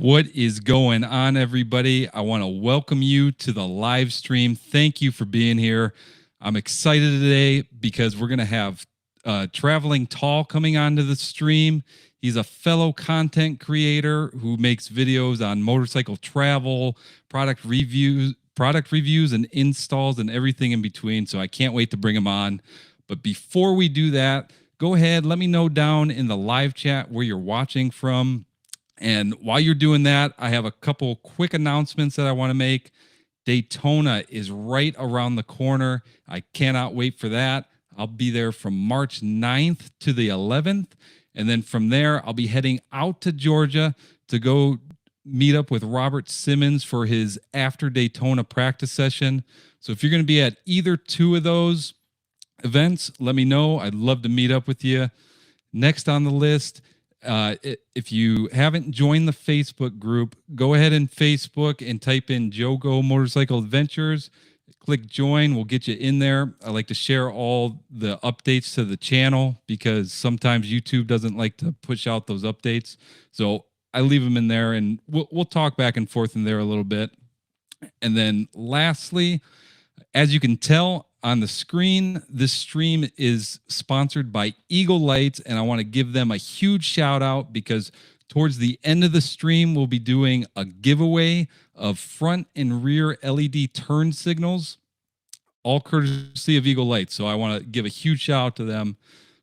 What is going on, everybody? I want to welcome you to the live stream. Thank you for being here. I'm excited today because we're going to have Traveling Tall coming onto the stream. He's a fellow content creator who makes videos on motorcycle travel, product reviews and installs and everything in between. So I can't wait to bring him on. But before we do that, go ahead, let me know down in the live chat where you're watching from. And while you're doing that, I have a couple quick announcements that I want to make. Daytona is right around the corner. I cannot wait for that. I'll be there from March 9th to the 11th. And then from there, I'll be heading out to Georgia to go meet up with Robert Simmons for his after Daytona practice session. So if you're going to be at either two of those events, let me know. I'd love to meet up with you. Next on the list, if you haven't joined the Facebook group, go ahead and Facebook and type in Jogo Motorcycle Adventures. Click join. We'll get you in there. I like to share all the updates to the channel because sometimes YouTube doesn't like to push out those updates. So I leave them in there, and we'll talk back and forth in there a little bit. And then lastly, as you can tell on the screen, this stream is sponsored by Eagle Lights, and I want to give them a huge shout out because towards the end of the stream, we'll be doing a giveaway of front and rear LED turn signals, all courtesy of Eagle Lights. So I want to give a huge shout out to them.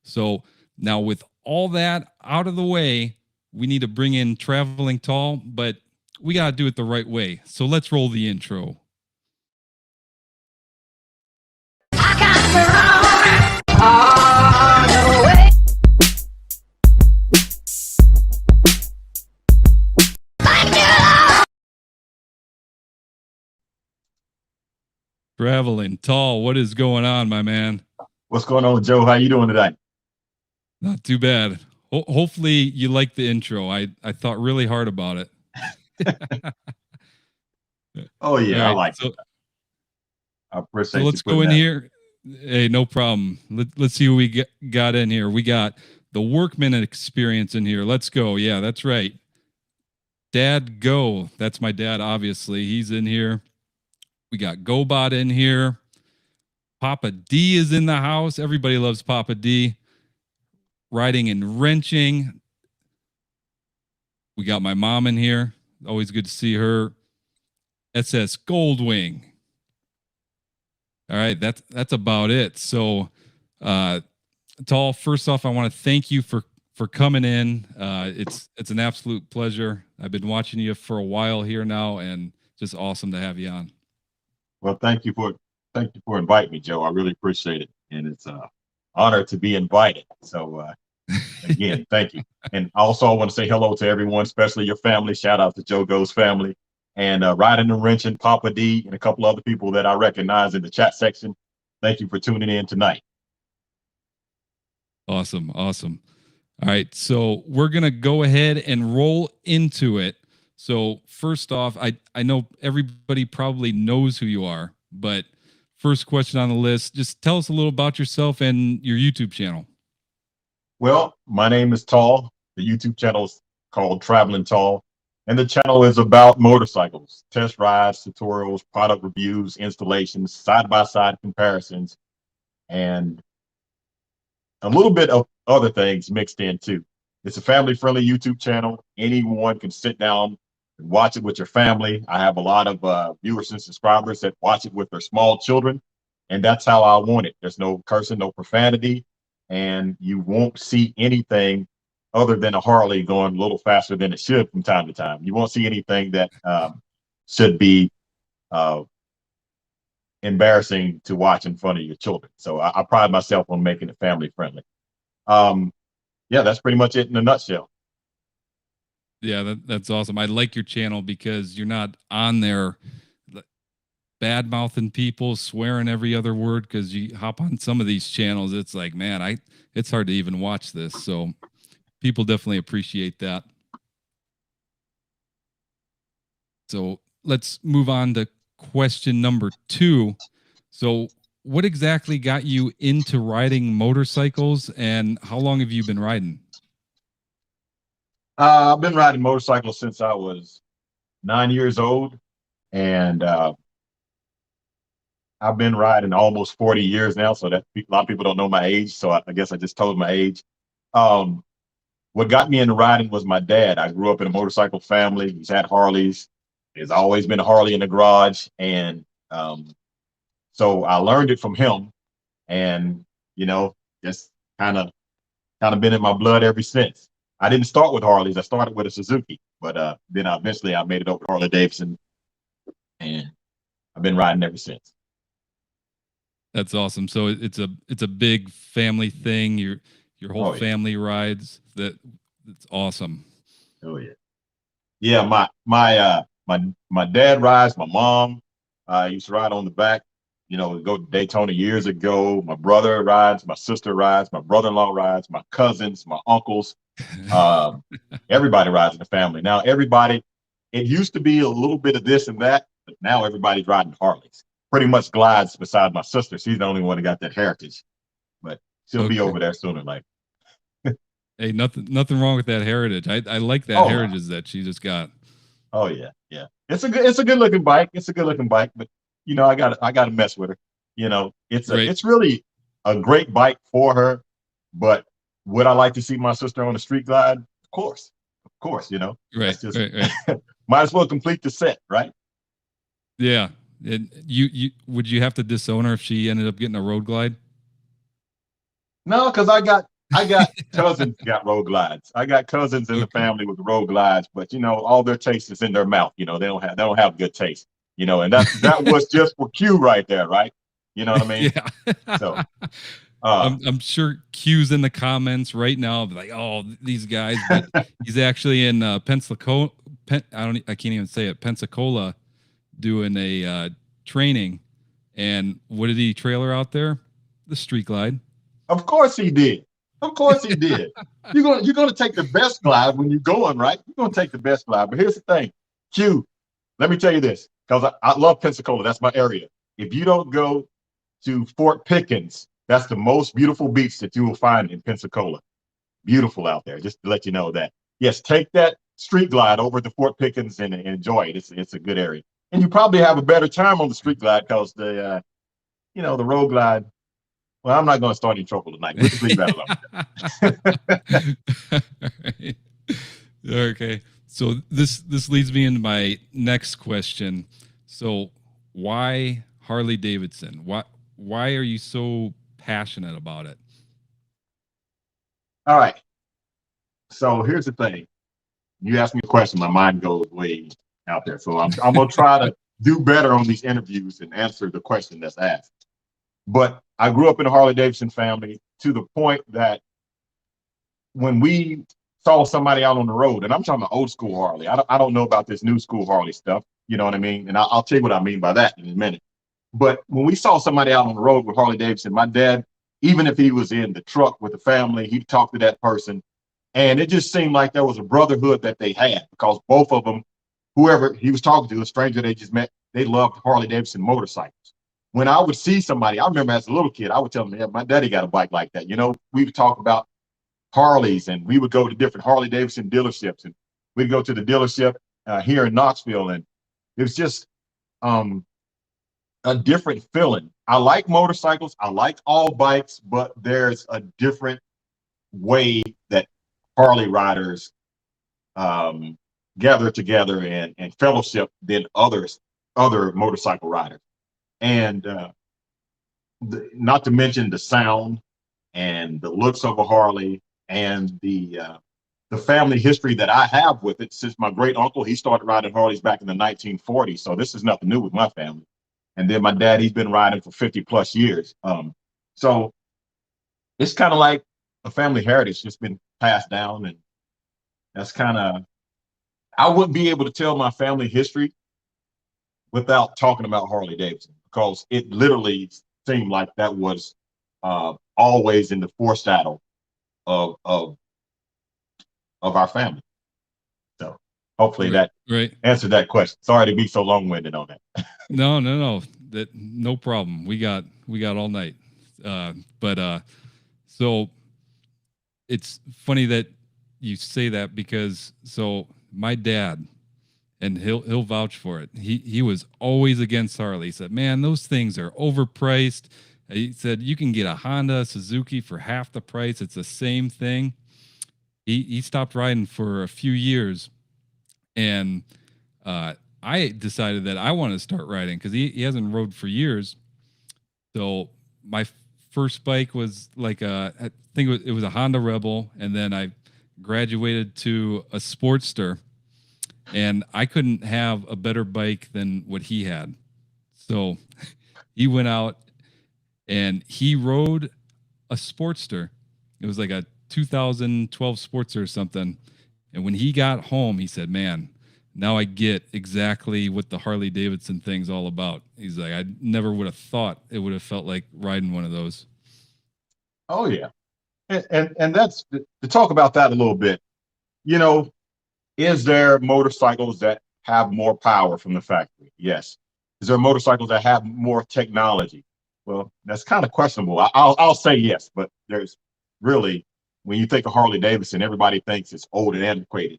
So now with all that out of the way, we need to bring in Traveling Tall, but we got to do it the right way. So let's roll the intro. Traveling Tall, what is going on, my man? What's going on, Joe? How you doing today? Not too bad. Hopefully you like the intro. I thought really hard about it. Oh yeah, right, I like so, it. I appreciate. So let's go in here. Hey, no problem. Let's see what we got in here. We got the Workman experience in here. Let's go. Yeah, that's right. Dad Go. That's my dad, obviously. He's in here. We got GoBot in here. Papa D is in the house. Everybody loves Papa D. Riding and wrenching. We got my mom in here. Always good to see her. SS Goldwing. All right, that's about it. So, Tall, first off, I want to thank you for coming in. It's an absolute pleasure. I've been watching you for a while here now, and just awesome to have you on. Well, thank you for inviting me, Joe. I really appreciate it, and it's an honor to be invited. So, again, thank you. And also, I want to say hello to everyone, especially your family. Shout out to Joe Go's family, and Riding and Wrenching, Papa D, and a couple other people that I recognize in the chat section. Thank you for tuning in tonight. Awesome. All right, so we're gonna go ahead and roll into it. So first off, I know everybody probably knows who you are, but first question on the list, just tell us a little about yourself and your YouTube channel. Well, my name is Tall. The YouTube channel is called Traveling Tall, and the channel is about motorcycles, test rides, tutorials, product reviews, installations, side-by-side comparisons, and a little bit of other things mixed in too. It's a family-friendly YouTube channel. Anyone can sit down and watch it with your family. I have a lot of viewers and subscribers that watch it with their small children, and that's how I want it. There's no cursing, no profanity, and you won't see anything other than a Harley going a little faster than it should from time to time. You won't see anything that should be embarrassing to watch in front of your children. So I pride myself on making it family friendly. Yeah, that's pretty much it in a nutshell. Yeah, that's awesome. I like your channel because you're not on there bad mouthing people, swearing every other word, because you hop on some of these channels, it's like, man, it's hard to even watch this. So people definitely appreciate that. So let's move on to question number 2. So what exactly got you into riding motorcycles, and how long have you been riding? I've been riding motorcycles since I was 9 years old, and I've been riding almost 40 years now. So that a lot of people don't know my age. So I guess I just told my age. Um, what got me into riding was my dad. I grew up in a motorcycle family. He's had Harleys. There's always been a Harley in the garage, and um, so I learned it from him, and you know, just kind of kind of been in my blood ever since. I didn't start with Harleys. I started with a Suzuki, but then eventually I made it over to Harley Davidson, and I've been riding ever since. That's awesome. So it's a big family thing. Your whole Oh yeah, family rides. That's awesome. oh yeah, yeah. My dad rides. My mom used to ride on the back. You know, go to Daytona years ago. My brother rides. My sister rides. My brother-in-law rides. My cousins, my uncles. Um, everybody rides in the family now. Everybody. It used to be a little bit of this and that, but now everybody's riding Harleys. Pretty much glides beside my sister. She's the only one that got that heritage, but she'll be Okay. over there sooner or later. Hey, nothing wrong with that heritage. I like that Oh no. heritage that she just got. Oh yeah, yeah. It's a good looking bike. It's a good looking bike, but you know, I got to mess with her. You know, Right. it's really a great bike for her. But would I like to see my sister on the street glide? Of course. You know, Right. that's just Right. Right. might as well complete the set, right? Yeah. And you would you have to disown her if she ended up getting a road glide? No, because I got cousins got road glides. I got cousins in the Okay. family with road glides, but you know, all their taste is in their mouth. You know, they don't have good taste. You know, and that was just for Q right there, right? You know what I mean? Yeah. So uh I'm sure Q's in the comments right now, like, oh, these guys, but he's actually in Pensacola. I can't even say it. Pensacola, doing a training, and what did he trailer out there? The Street Glide. of course he did. Of course he did. You're gonna take the best glide when you're going, right? You're gonna take the best glide. But here's the thing, Q, let me tell you this, because I love Pensacola. That's my area. If you don't go to Fort Pickens, that's the most beautiful beach that you will find in Pensacola. Beautiful out there. Just to let you know that. Yes, take that street glide over to Fort Pickens and enjoy it. It's a good area, and you probably have a better time on the street glide because the you know the road glide. Well, I'm not going to start any trouble tonight. We'll just leave that Right. Okay. So this leads me into my next question. So why Harley Davidson? Why are you so passionate about it? All right. So here's the thing. You ask me a question, my mind goes way out there. So I'm gonna try to do better on these interviews and answer the question that's asked. But I grew up in a Harley Davidson family to the point that when we saw somebody out on the road, and I'm talking about old school Harley, I don't know about this new school Harley stuff. You know what I mean? And I'll tell you what I mean by that in a minute. But when we saw somebody out on the road with Harley Davidson, my dad, even if he was in the truck with the family, he'd talk to that person. And it just seemed like there was a brotherhood that they had because both of them, whoever he was talking to, a stranger they just met, they loved Harley Davidson motorcycles. When I would see somebody, I remember as a little kid, I would tell them, yeah, my daddy got a bike like that. You know, we would talk about Harleys and we would go to different Harley Davidson dealerships and we'd go to the dealership here in Knoxville. And it was just, um, a different feeling. I like motorcycles, I like all bikes, but there's a different way that Harley riders um, gather together and fellowship than other motorcycle riders. And not to mention the sound and the looks of a Harley and the family history that I have with it since my great uncle, he started riding Harleys back in the 1940s. So this is nothing new with my family. And then my dad, he's been riding for 50 plus years. So it's kind of like a family heritage just been passed down. And that's kind of, I wouldn't be able to tell my family history without talking about Harley Davidson because it literally seemed like that was always in the foreshadow of, of, of our family. So hopefully Right. that Right. answered that question. Sorry to be so long winded on that. No. That no problem. We got all night. But so it's funny that you say that because so my dad, and he'll vouch for it. He was always against Harley. He said, "Man, those things are overpriced." He said, "You can get a Honda, Suzuki for half the price. It's the same thing." He stopped riding for a few years, and uh, I decided that I want to start riding because he hasn't rode for years. So my first bike was like I think it was a Honda Rebel, and then I graduated to a Sportster, and I couldn't have a better bike than what he had. So he went out and he rode a Sportster. It was like a 2012 Sportster or something. And when he got home, he said, "Man, now I get exactly what the Harley Davidson thing's all about." He's like, "I never would have thought it would have felt like riding one of those." Oh yeah, and that's to talk about that a little bit. You know, is there motorcycles that have more power from the factory? Yes. Is there motorcycles that have more technology? Well, that's kind of questionable. I'll say yes, but there's really, when you think of Harley Davidson, everybody thinks it's old and antiquated.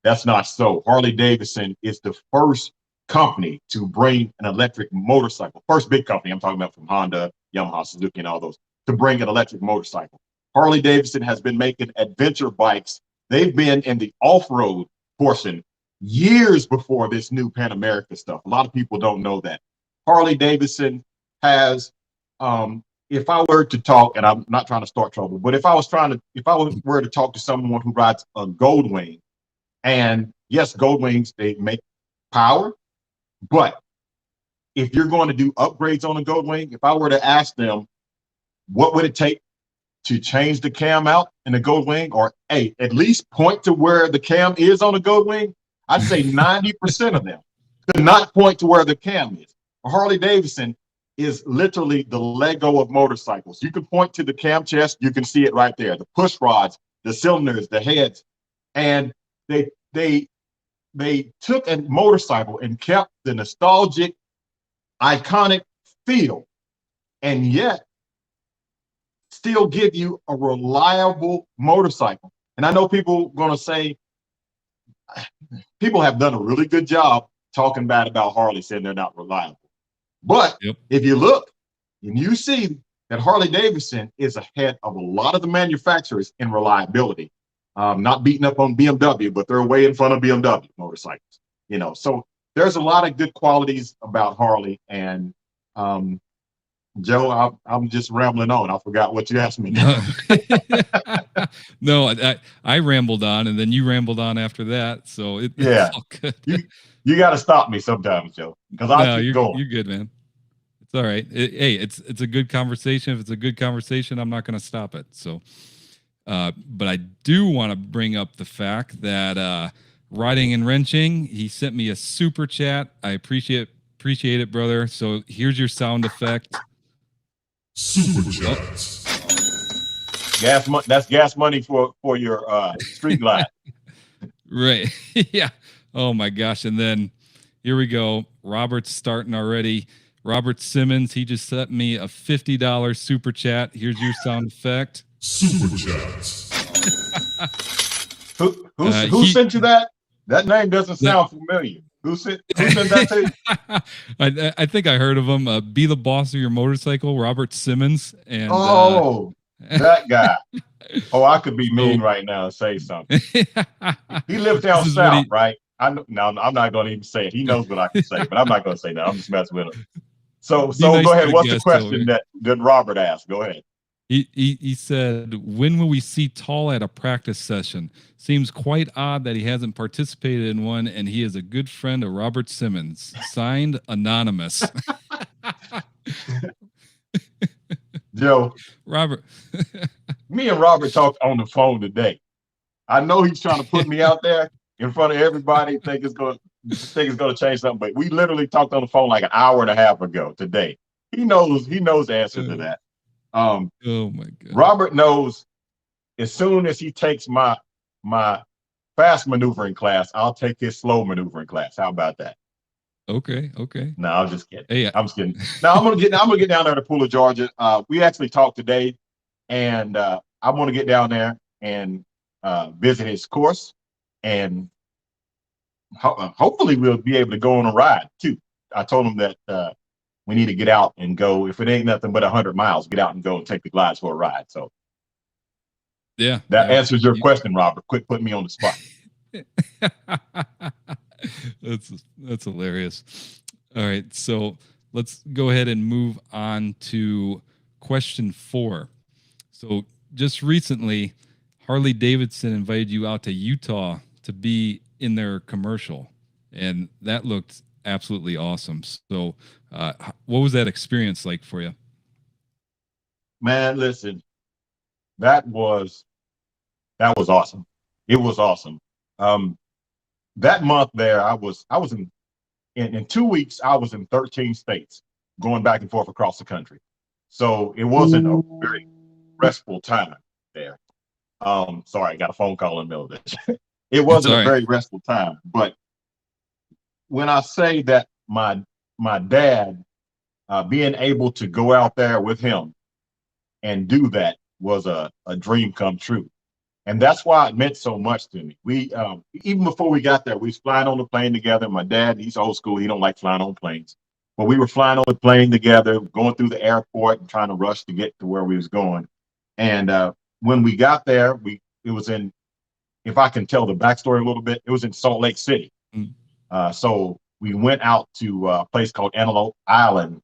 That's not so. Harley Davidson is the first company to bring an electric motorcycle. First big company, I'm talking about from Honda, Yamaha, Suzuki, and all those, to bring an electric motorcycle. Harley Davidson has been making adventure bikes. They've been in the off-road portion years before this new Pan America stuff. A lot of people don't know that. Harley Davidson has, if I were to talk, and I'm not trying to start trouble, but if I were to talk to someone who rides a Goldwing, and yes, Goldwings, they make power, but if you're going to do upgrades on a Goldwing, if I were to ask them, what would it take to change the cam out in a Goldwing, or hey, at least point to where the cam is on a Goldwing, I'd say 90% of them could not point to where the cam is. A Harley Davidson is literally the Lego of motorcycles. You can point to the cam chest, you can see it right there. The push rods, the cylinders, the heads, and they took a motorcycle and kept the nostalgic, iconic feel, and yet still give you a reliable motorcycle. And I know people going to say, people have done a really good job talking bad about Harley, saying they're not reliable. But Yep. if you look and you see that Harley Davidson is ahead of a lot of the manufacturers in reliability, not beating up on BMW, but they're way in front of BMW motorcycles. You know, so there's a lot of good qualities about Harley. And Joe, I'm just rambling on. I forgot what you asked me now. No, I rambled on, and then you rambled on after that. So Yeah, it's all good. you got to stop me sometimes, Joe, because I No, keep going. you're good, man. It's all right. Hey, it's a good conversation. If it's a good conversation, I'm not going to stop it. So, but I do want to bring up the fact that riding and wrenching, he sent me a super chat. I appreciate it, brother. So here's your sound effect. Super chats. That's gas money for your street light. Right. Yeah. Oh my gosh. And then here we go. Robert's starting already. Robert Simmons, he just sent me a $50 super chat. Here's your sound effect. Super chats. Who sent you that? That name doesn't sound familiar. Who sent that to you? I think I heard of him. Be the boss of your motorcycle, Robert Simmons. And that guy. Oh, I could be mean right now and say something. He lives down south, right? I'm not going to even say it. He knows what I can say, but I'm not going to say that. I'm just messing with him. So nice go ahead. What's the question that Robert asked? Go ahead. He said, when will we see Tall at a practice session? Seems quite odd that he hasn't participated in one, and he is a good friend of Robert Simmons. Signed, Anonymous. Joe. Robert. Me and Robert talked on the phone today. I know he's trying to put me out there in front of everybody, think it's going to change something, but we literally talked on the phone like an hour and a half ago today. He knows the answer to that. Oh my God. Robert knows as soon as he takes my fast maneuvering class, I'll take his slow maneuvering class. How about that? Okay. No, I'm just kidding. Hey, I'm just kidding. Now I'm gonna get down there to Pooler, Georgia. We actually talked today, and I'm gonna get down there and visit his course, and hopefully we'll be able to go on a ride too. I told him that we need to get out and go. If it ain't nothing but 100 miles, get out and go and take the glides for a ride. So Yeah, that yeah. answers your question, Robert. Quit putting me on the spot. That's hilarious. All right, so let's go ahead and move on to question 4. So just recently, Harley Davidson invited you out to Utah to be in their commercial, and that looked absolutely awesome. So, what was that experience like for you? Man, listen, that was awesome. It was awesome. That month there, I was in 2 weeks. I was in 13 states, going back and forth across the country. So it wasn't a very restful time there. Sorry, I got a phone call in the middle of this. It It's wasn't all a right. very restful time, but when I say that my dad being able to go out there with him and do that was a dream come true. And that's why it meant so much to me. We even before we got there, we was flying on the plane together. My dad, he's old school, he don't like flying on planes. But we were flying on the plane together, going through the airport and trying to rush to get to where we was going. And when we got there, it was in, if I can tell the backstory a little bit, it was in Salt Lake City. Mm. So we went out to a place called Antelope Island.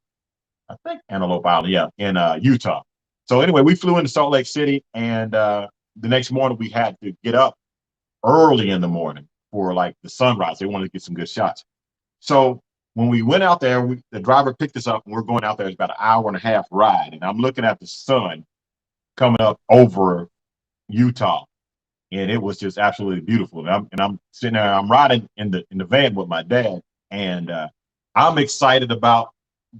I think Antelope Island, yeah, in Utah. So anyway, we flew into Salt Lake City, and the next morning we had to get up early in the morning for like the sunrise. They wanted to get some good shots. So when we went out there, the driver picked us up, and we're going out there. It's about an hour and a half ride, and I'm looking at the sun coming up over Utah, and it was just absolutely beautiful. And I'm sitting there, I'm riding in the van with my dad, and I'm excited about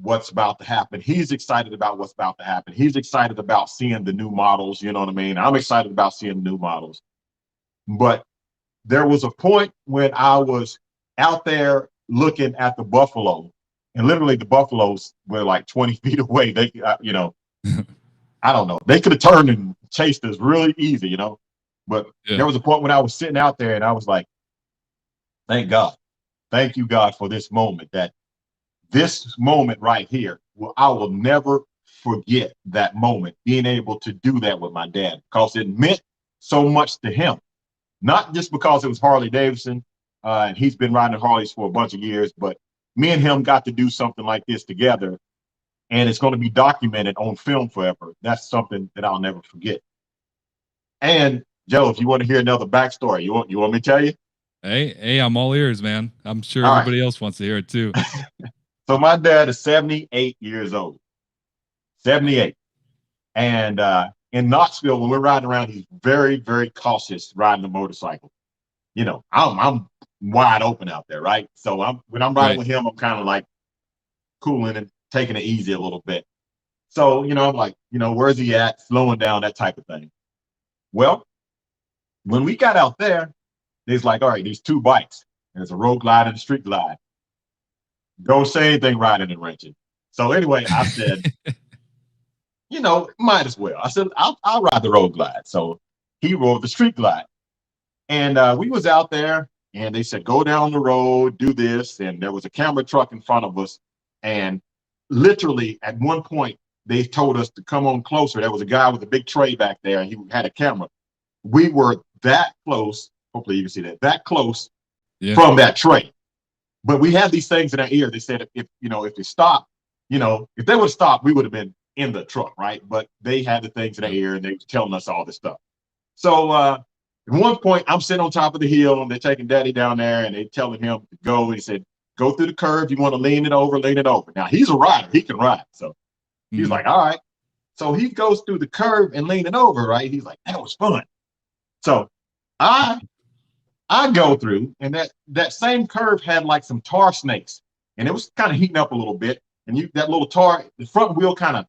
what's about to happen. He's excited about what's about to happen. He's excited about seeing the new models. You know what I mean? I'm excited about seeing the new models. But there was a point when I was out there looking at the buffalo, and literally the buffaloes were like 20 feet away. They, I don't know. They could have turned and chased us really easy, But Yeah. there was a point when I was sitting out there and I was like, thank God. Thank you, God, for this moment. That this moment right here, I will never forget that moment, being able to do that with my dad, because it meant so much to him. Not just because it was Harley Davidson, and he's been riding Harleys for a bunch of years, but me and him got to do something like this together, and it's going to be documented on film forever. That's something that I'll never forget. And Joe, if you want to hear another backstory, you want me to tell you? Hey, I'm all ears, man. I'm sure All right. everybody else wants to hear it too. So my dad is 78 years old. 78. And in Knoxville, when we're riding around, he's very, very cautious riding a motorcycle. I'm wide open out there, right? So when I'm riding Right. with him, I'm kind of like cooling and taking it easy a little bit. So, I'm like, where's he at? Slowing down, that type of thing. Well, when we got out there, there's like, all right, there's 2 bikes. There's a road glide and a street glide. Don't say anything riding and wrenching. So anyway, I said, might as well. I said, I'll ride the road glide. So he rode the street glide. And we was out there, and they said, go down the road, do this. And there was a camera truck in front of us. And literally at one point, they told us to come on closer. There was a guy with a big tray back there, and he had a camera. We were that close. Hopefully you can see that close from that tray. But we had these things in our ear. They said, if they stopped, if they would have stopped, we would have been in the truck, right? But they had the things in their ear, and they were telling us all this stuff. So at one point, I'm sitting on top of the hill, and they're taking Daddy down there, and they're telling him to go. And he said, go through the curve. You want to lean it over, lean it over. Now, he's a rider. He can ride. So he's like, all right. So he goes through the curve and lean it over, right? He's like, that was fun. So I go through, and that same curve had like some tar snakes, and it was kind of heating up a little bit. And that little tar, the front wheel kind of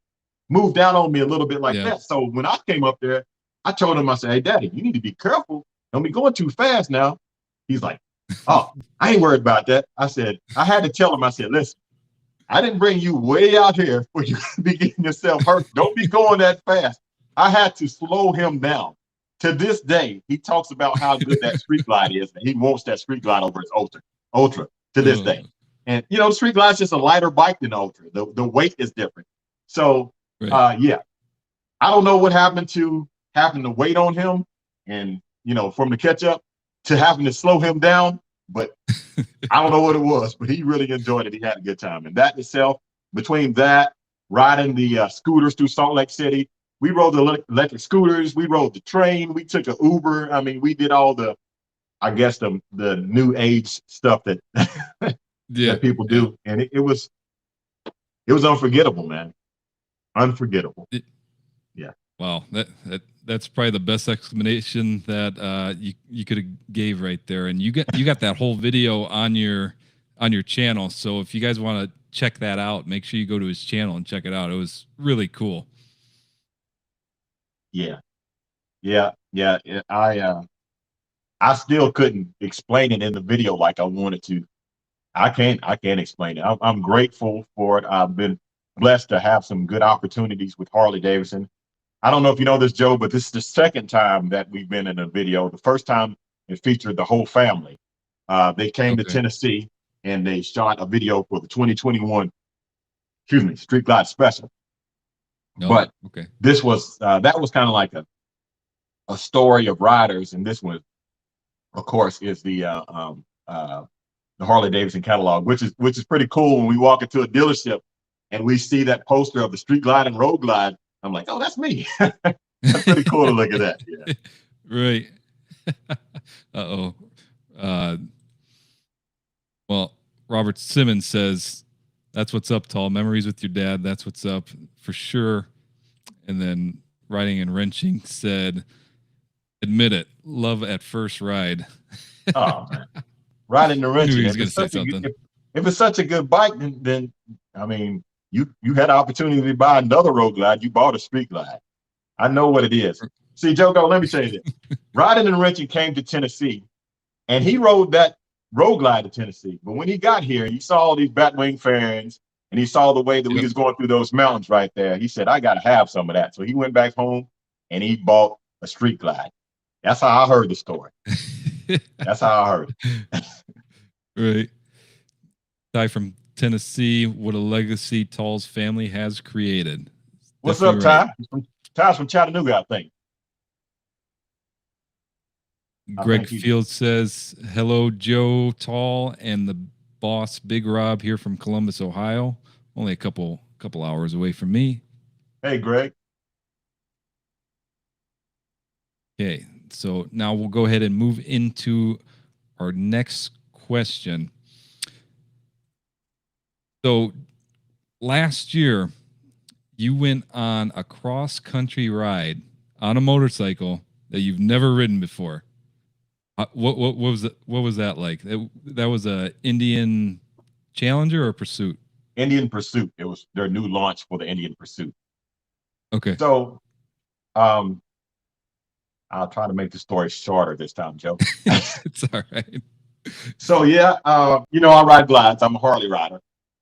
moved down on me a little bit like that. So when I came up there, I told him, I said, hey, Daddy, you need to be careful. Don't be going too fast now. He's like, oh, I ain't worried about that. I said, I had to tell him, I said, listen, I didn't bring you way out here for you to be getting yourself hurt. Don't be going that fast. I had to slow him down To this day, he talks about how good that Street Glide is, and he wants that Street Glide over his Ultra to this Oh, day. And the Street Glide is just a lighter bike than the Ultra. The weight is different. So right. yeah, I don't know what happened to having to wait on him, and from the catch up to having to slow him down. But I don't know what it was, but he really enjoyed it. He had a good time, and that itself, between that, riding the scooters through Salt Lake City. We rode the electric scooters. We rode the train. We took an Uber. I mean, we did all the, I guess, the new age stuff that Yeah. that people do, and it was unforgettable, man. Unforgettable. Yeah. Wow, that's probably the best explanation that you could have gave right there. And you got that whole video on your channel. So if you guys want to check that out, make sure you go to his channel and check it out. It was really cool. Yeah. I still couldn't explain it in the video like I wanted to. I can't explain it. I'm grateful for it. I've been blessed to have some good opportunities with Harley Davidson. I don't know if you know this, Joe, but this is the second time that we've been in a video. The first time it featured the whole family. They came to Okay. Tennessee and they shot a video for the 2021, Street Glide Special. No. But Okay. this was that was kind of like a story of riders, and this one, of course, is the Harley Davidson catalog, which is pretty cool. When we walk into a dealership and we see that poster of the Street Glide and Road Glide, I'm like, oh, that's me. That's pretty cool to look at that. Yeah. Right. Uh-oh. Well, Robert Simmons says, that's what's up, Tall. Memories with your dad. That's what's up for sure. And then Riding and Wrenching said, admit it, love at first ride. Oh, man. Riding and I knew Wrenching. he was going to say something. If it's such a good bike, then I mean, you had an opportunity to buy another Road Glide. You bought a Street Glide. I know what it is. See, Joko, let me tell you this. Riding and Wrenching came to Tennessee, and he rode that Road Glide to Tennessee. But when he got here, he saw all these Batwing fans, and he saw the way that we was going through those mountains right there. He said, I got to have some of that. So he went back home, and he bought a Street Glide. That's how I heard the story. That's how I heard it. Right. Guy from Tennessee, what a legacy Tall's family has created. What's up, Ty? Ty's from Chattanooga, I think. Greg Fields says, hello, Joe Tall and the boss, Big Rob, here from Columbus, Ohio. Only a couple hours away from me. Hey, Greg. Okay, so now we'll go ahead and move into our next question. So last year, you went on a cross-country ride on a motorcycle that you've never ridden before. What was it? What was that like? That was a Indian Challenger or Pursuit? Indian Pursuit. It was their new launch for the Indian Pursuit. Okay. So, I'll try to make the story shorter this time, Joe. It's all right. So yeah, I ride glides. I'm a Harley rider,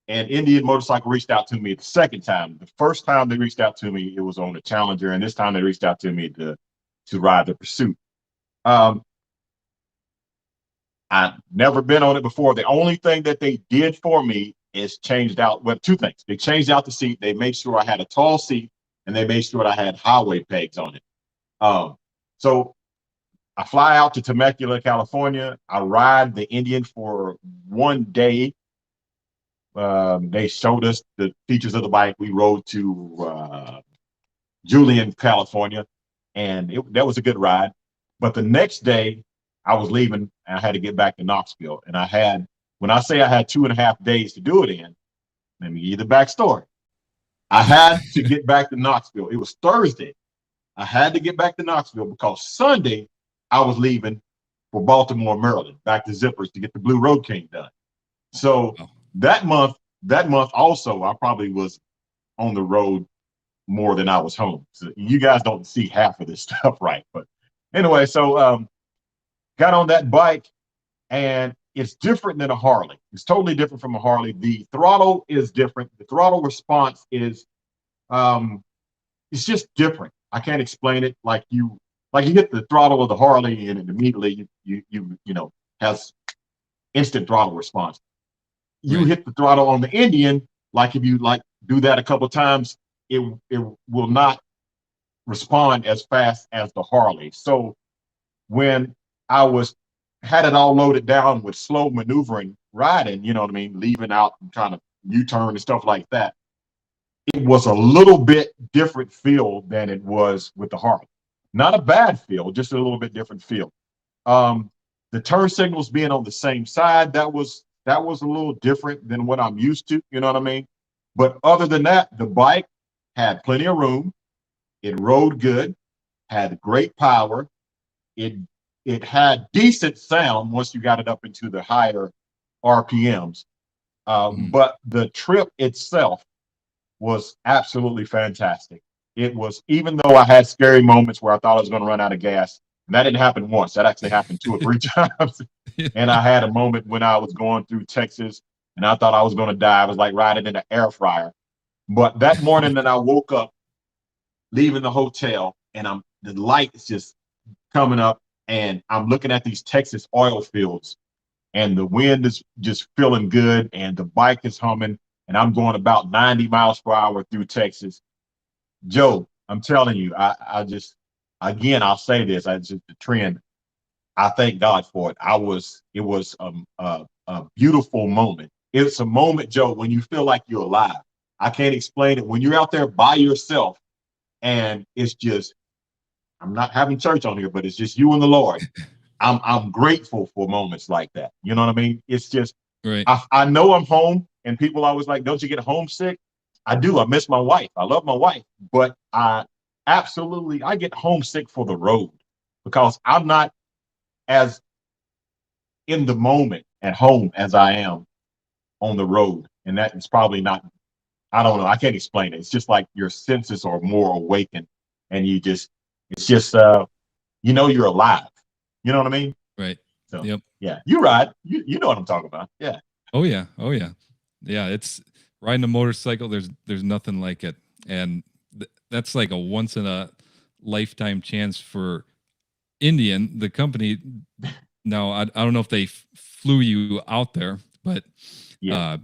and Indian Motorcycle reached out to me the second time. The first time they reached out to me, it was on the Challenger, and this time they reached out to me to ride the Pursuit. I've never been on it before. The only thing that they did for me is changed out, well, two things. They changed out the seat. They made sure I had a tall seat, and they made sure I had highway pegs on it. So I fly out to Temecula, California. I ride the Indian for one day. They showed us the features of the bike. We rode to Julian, California, and that was a good ride. But the next day, I was leaving, and I had to get back to Knoxville. And when I say I had 2.5 days to do it in, let me give you the backstory. I had to get back to Knoxville. It was Thursday. I had to get back to Knoxville because Sunday I was leaving for Baltimore, Maryland, back to Zippers to get the Blue Road King done. So that month also, I probably was on the road more than I was home. So you guys don't see half of this stuff, right? But anyway, so got on that bike, and it's different than a Harley. It's totally different from a Harley. The throttle is different. The throttle response is, it's just different. I can't explain it like you like you hit the throttle of the Harley and it immediately you know has instant throttle response. You Right. hit the throttle on the Indian, like if you like do that a couple of times, it will not respond as fast as the Harley. So when I was had it all loaded down with slow maneuvering riding, you know what I mean, leaving out and kind of U-turn and stuff like that, it was a little bit different feel than it was with the Harley. Not a bad feel, just a little bit different feel. Um, the turn signals being on the same side, that was a little different than what I'm used to, you know what I mean? But other than that, the bike had plenty of room. It rode good, had great power. It it had decent sound once you got it up into the higher RPMs. Mhm. But the trip itself was absolutely fantastic. It was, even though I had scary moments where I thought I was going to run out of gas, and that didn't happen once. That actually happened 2 or 3 times. And I had a moment when I was going through Texas and I thought I was going to die. I was like riding in an air fryer. But that morning that I woke up, leaving the hotel, and the light is just coming up, and I'm looking at these Texas oil fields, and the wind is just feeling good, and the bike is humming, and I'm going about 90 miles per hour through Texas. Joe, I'm telling you, I just, again, I'll say this, I just the trend. I thank God for it. It was a beautiful moment. It's a moment, Joe, when you feel like you're alive. I can't explain it. When you're out there by yourself, and it's just, I'm not having church on here, but it's just you and the Lord. I'm grateful for moments like that. You know what I mean? It's just, Right. I know I'm home, and people always like, don't you get homesick? I do. I miss my wife. I love my wife, but I get homesick for the road because I'm not as in the moment at home as I am on the road. And that is probably not, I don't know. I can't explain it. It's just like your senses are more awakened, and it's just, you're alive. You know what I mean? Right. So, Yep. yeah, you ride. You know what I'm talking about. Yeah. Oh yeah. Oh yeah. Yeah. It's riding a motorcycle. There's nothing like it, and that's like a once in a lifetime chance for Indian, the company. Now I don't know if they flew you out there, but Yeah. uh,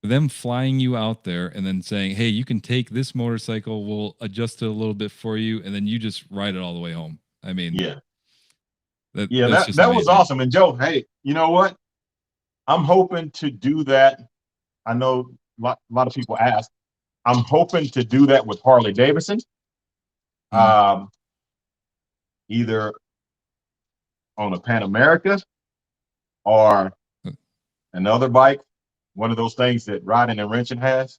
them flying you out there and then saying, "Hey, you can take this motorcycle. We'll adjust it a little bit for you, and then you just ride it all the way home." I mean, Yeah. Yeah. that's That just that was amazing. awesome. And Joe, hey, you know what? I'm hoping to do that. I know a lot of people ask. I'm hoping to do that with Harley Davidson. Mhm. Um, either on a Pan America or another bike, one of those things that riding and wrenching has.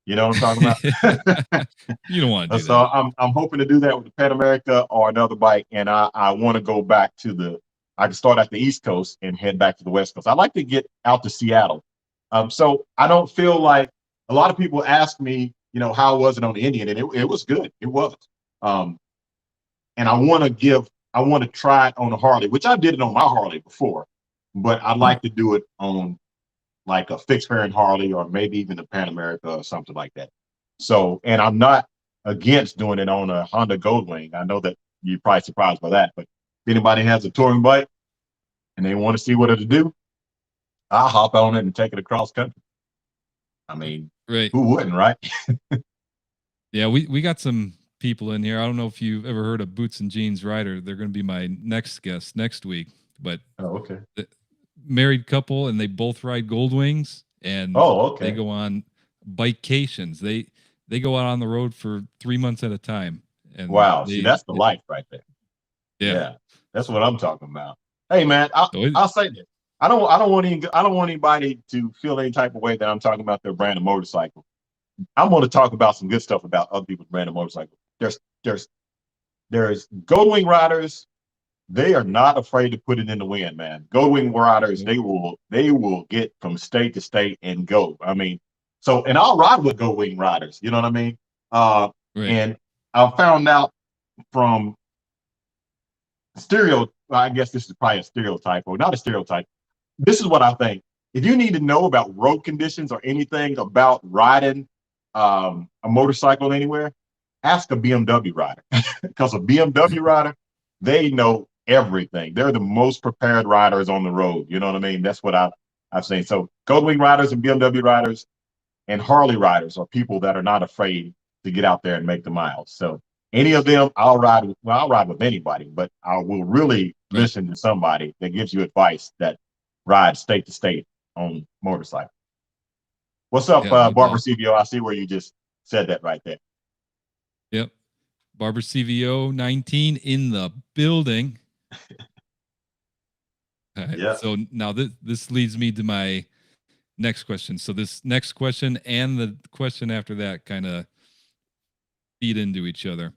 You know what I'm talking about? You don't want to do So that. I'm hoping to do that with the Pan America or another bike, and I want to go back to I can start at the East Coast and head back to the West Coast. I like to get out to Seattle. So I don't feel like, a lot of people ask me, how was it on the Indian, and it was good. It was. Um, and I want to try it on a Harley, which I did it on my Harley before, but I'd Mm. like to do it on like a fixed fairing Harley, or maybe even a Pan America or something like that. So, and I'm not against doing it on a Honda Goldwing. I know that you're probably surprised by that, but if anybody has a touring bike and they want to see what it'll do, I'll hop on it and take it across country. I mean, Right. who wouldn't, right? Yeah, we got some people in here. I don't know if you've ever heard of Boots and Jeans Rider. They're going to be my next guest next week. But Oh, okay. the married couple, and they both ride Goldwings, and Oh, they okay. go on bikecations. They go out on the road for 3 months at a time, and Wow. See, that's the life right there. yeah. Yeah, that's what I'm talking about. Hey, man, So it, I'll say this. I don't want anybody to feel any type of way that I'm talking about their brand of motorcycle. I'm going to talk about some good stuff about other people's brand of motorcycle. There's there's Goldwing riders. They are not afraid to put it in the wind, man. Goldwing riders, they will get from state to state and go. I mean, so, and I'll ride with Goldwing riders. You know what I mean? Uh, right. and I found out from I guess this is probably a stereotype, or not a stereotype. This is what I think. If you need to know about road conditions or anything about riding a motorcycle anywhere, ask a BMW rider because a BMW rider, they know everything. They're the most prepared riders on the road. You know what I mean? That's what I've seen. So Goldwing riders and BMW riders and Harley riders are people that are not afraid to get out there and make the miles. So any of them, I'll ride with. Well, I'll ride with anybody, but I will really Right. listen to somebody that gives you advice that rides state to state on motorcycle. What's up, Yeah, no Barbara doubt. CVO? I see where you just said that right there. Yep. Barber CVO 19 in the building. All right. Yeah. So now this leads me to my next question. So this next question and the question after that kind of feed into each other.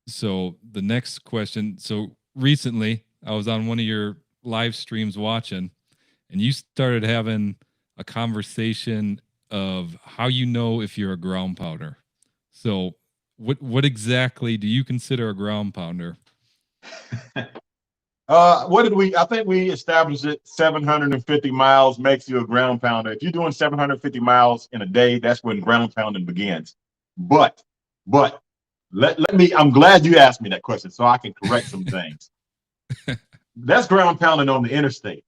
So the next question. So recently I was on one of your live streams watching, and you started having a conversation of how you know if you're a ground pounder. So what exactly do you consider a ground pounder? What did we? I think we established it. 750 miles makes you a ground pounder. If you're doing 750 miles in a day, that's when ground pounding begins. But, but let me. I'm glad you asked me that question so I can correct some things. That's ground pounding on the interstate.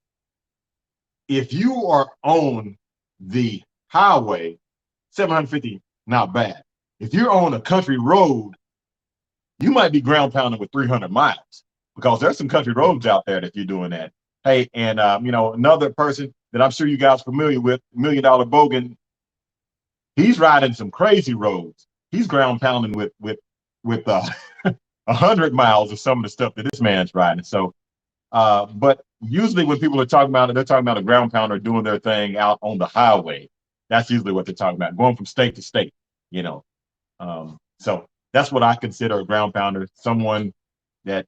If you are on the highway, 750 not bad. If you're on a country road, you might be ground pounding with 300 miles because there's some country roads out there that you're doing that. Hey, and you know, another person that I'm sure you guys are familiar with, $1 Million Bogan, he's riding some crazy roads. He's ground pounding with 100 miles of some of the stuff that this man's riding. So, but usually when people are talking about it, they're talking about a ground pounder doing their thing out on the highway. That's usually what they're talking about, going from state to state. You know, so that's what I consider a ground pounder. Someone that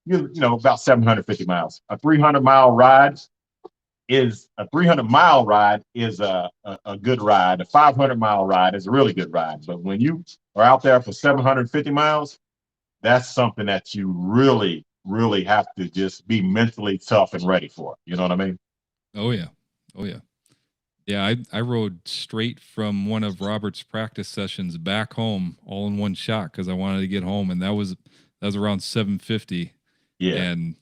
you know, about 750 miles. A 300-mile ride is a 300-mile ride is a good ride. A 500-mile ride is a really good ride. But when you are out there for 750 miles, that's something that you really, really have to just be mentally tough and ready for. You know what I mean? Oh yeah. Oh yeah. Yeah, I rode straight from one of Robert's practice sessions back home all in one shot because I wanted to get home, and that was around 750. Yeah. And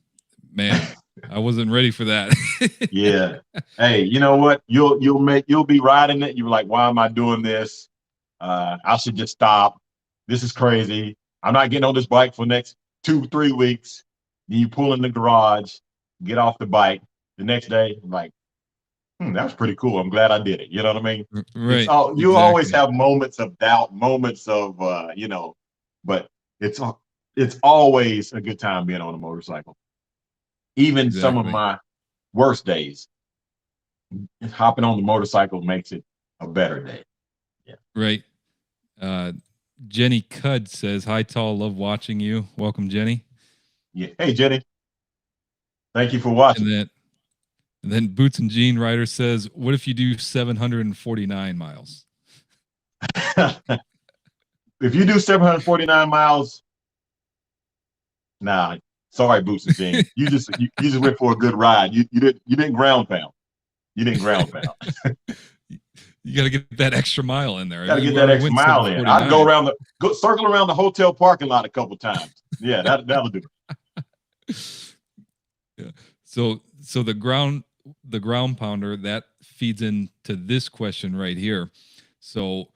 man, I wasn't ready for that. Yeah. Hey, you know what? You'll be riding it. You're like, why am I doing this? I should just stop. This is crazy. I'm not getting on this bike for the next 2-3 weeks. Then you pull in the garage, get off the bike. The next day, I'm like, that was pretty cool. I'm glad I did it. You know what I mean? It's Right. all you always Exactly. have moments of doubt, moments of you know, but it's it's always a good time being on a motorcycle. Even some of Exactly. my worst days, hopping on the motorcycle makes it a better day. Yeah. Right. Uh, Jenny Cud says, "Hi, tall. Love watching you. Welcome, Jenny." Yeah. Hey, Jenny. Thank you for And watching. then Boots and Jean Rider says, "What if you do 749 miles?" If you do 749 miles, nah, sorry, Boots and Jean. You just went for a good ride. You didn't ground pound. You didn't ground pound. You got to get that extra mile in there. Got to get You that already extra went mile in. I'd go 749. around go circle around the hotel parking lot a couple times. Yeah, that'll do. Yeah. So the ground pounder that feeds into this question right here. So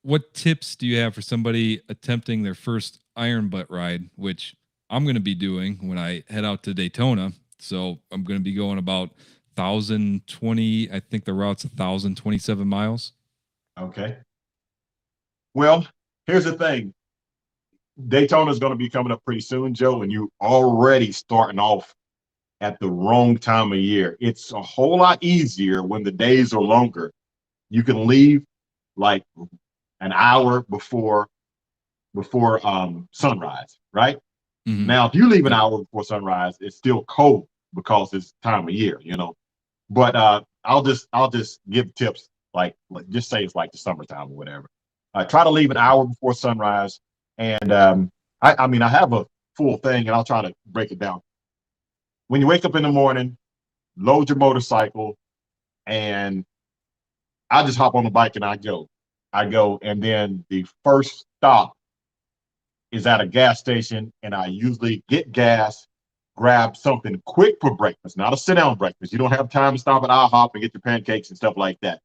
what tips do you have for somebody attempting their first iron butt ride, which I'm going to be doing when I head out to Daytona? So I'm going to be going about 1,020. I think the route's 1,027 miles. Okay. Well, here's the thing. Daytona is going to be coming up pretty soon, Joe, and you already starting off at the wrong time of year. It's a whole lot easier when the days are longer. You can leave like an hour before sunrise, right? Mm-hmm. Now, if you leave an Yep. hour before sunrise, it's still cold because it's time of year, you know. But I'll just give tips like just say it's like the summertime or whatever. Try to leave an hour before sunrise, and I mean I have a full thing, and I'll try to break it down. When you wake up in the morning, load your motorcycle, and I just hop on the bike and I go. I go, and then the first stop is at a gas station, and I usually get gas, grab something quick for breakfast, not a sit down breakfast. You don't have time to stop at IHOP and get your pancakes and stuff like that.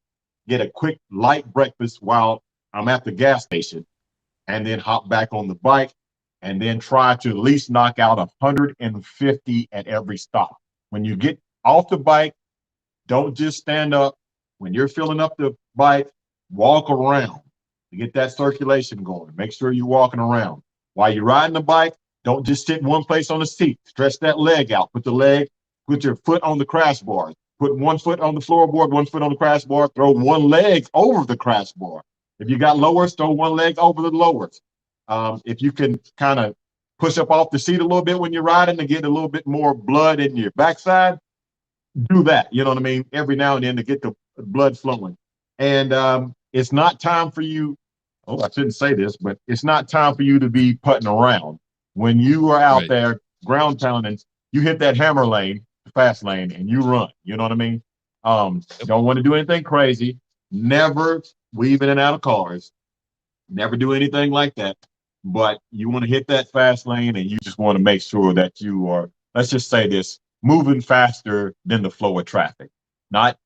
Get a quick light breakfast while I'm at the gas station, and then hop back on the bike, and then try to at least knock out 150 at every stop. When you get off the bike, don't just stand up. When you're filling up the bike, walk around to get that circulation going. Make sure you're walking around. While you're riding the bike, don't just sit in one place on the seat. Stretch that leg out. Put your foot on the crash bar. Put one foot on the floorboard, one foot on the crash bar. Throw one leg over the crash bar. If you got lowers, throw one leg over the lowers. If you can kind of push up off the seat a little bit when you're riding to get a little bit more blood in your backside, do that. You know what I mean? Every now and then to get the blood flowing. And it's not time for you. Oh, I shouldn't say this, but it's not time for you to be putting around. When you are out there ground pounding, you hit that hammer lane, fast lane, and you run. You know what I mean? Don't want to do anything crazy. Never weave in and out of cars. Never do anything like that. But you want to hit that fast lane, and you just want to make sure that you are, let's just say this, moving faster than the flow of traffic. Not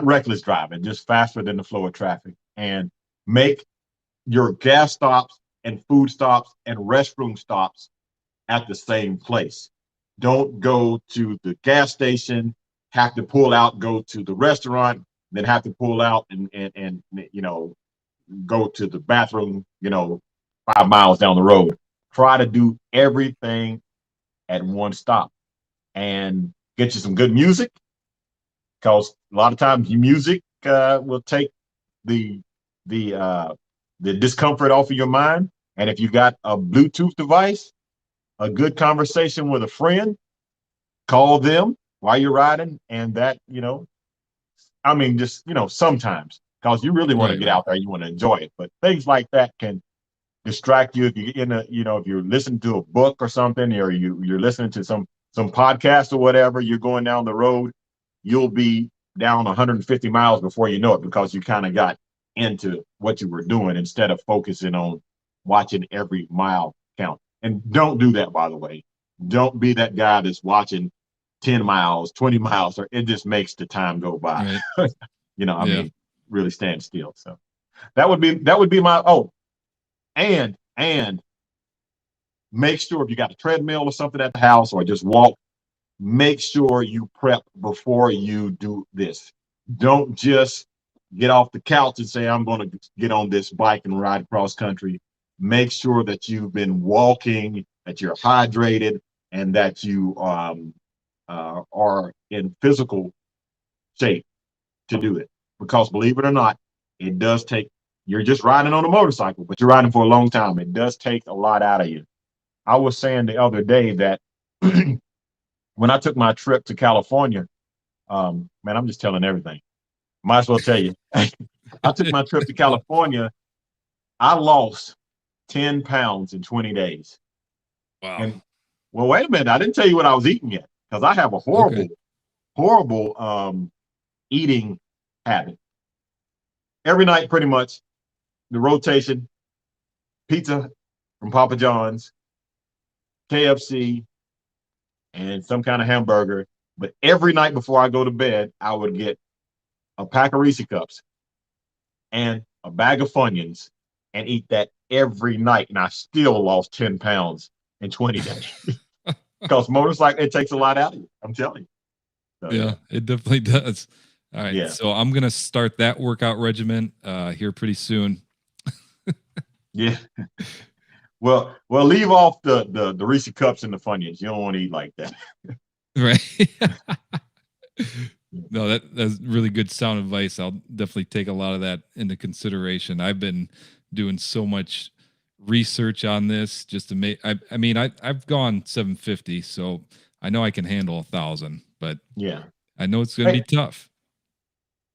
reckless driving, just faster than the flow of traffic. And make your gas stops and food stops and restroom stops at the same place. Don't go to the gas station, have to pull out, go to the restaurant, then have to pull out and go to the bathroom, 5 miles down the road. Try to do everything at one stop and get you some good music, because a lot of times your music will take the discomfort off of your mind. And if you got a Bluetooth device, a good conversation with a friend, call them while you're riding. And that, sometimes, because you really want to get out there, you want to enjoy it. But things like that can distract you if you're if you're listening to a book or something, or you're listening to some podcast or whatever, you're going down the road, you'll be down 150 miles before you know it, because you kind of got into what you were doing instead of focusing on watching every mile count. And don't do that, by the way. Don't be that guy that's watching 10 miles, 20 miles, or it just makes the time go by. Right. I mean, really stand still. So that would be my, and make sure if you got a treadmill or something at the house, or just walk, make sure you prep before you do this. Don't just get off the couch and say, I'm going to get on this bike and ride cross country. Make sure that you've been walking, that you're hydrated, and that you are in physical shape to do it. Because believe it or not, it does take, you're just riding on a motorcycle, but you're riding for a long time. It does take a lot out of you. I was saying the other day that when I took my trip to California, man, I'm just telling everything. Might as well tell you. I took my trip to California. I lost 10 pounds in 20 days. Wow. And, well, wait a minute. I didn't tell you what I was eating yet, because I have a horrible eating habit. Every night, pretty much, the rotation: pizza from Papa John's, KFC, and some kind of hamburger. But every night before I go to bed, I would get a pack of Reese cups and a bag of Funyuns and eat that every night. And I still lost 10 pounds in 20 days. Because motorcycle, it takes a lot out of you. I'm telling you. So, yeah, it definitely does. All right. Yeah. So I'm going to start that workout regimen here pretty soon. Yeah. Well, leave off the Reese cups and the Funyuns. You don't want to eat like that. Right. No, that's really good sound advice. I'll definitely take a lot of that into consideration. I've been doing so much research on this just to make, I've gone 750, so I know I can handle 1,000, but yeah, I know it's going to be tough.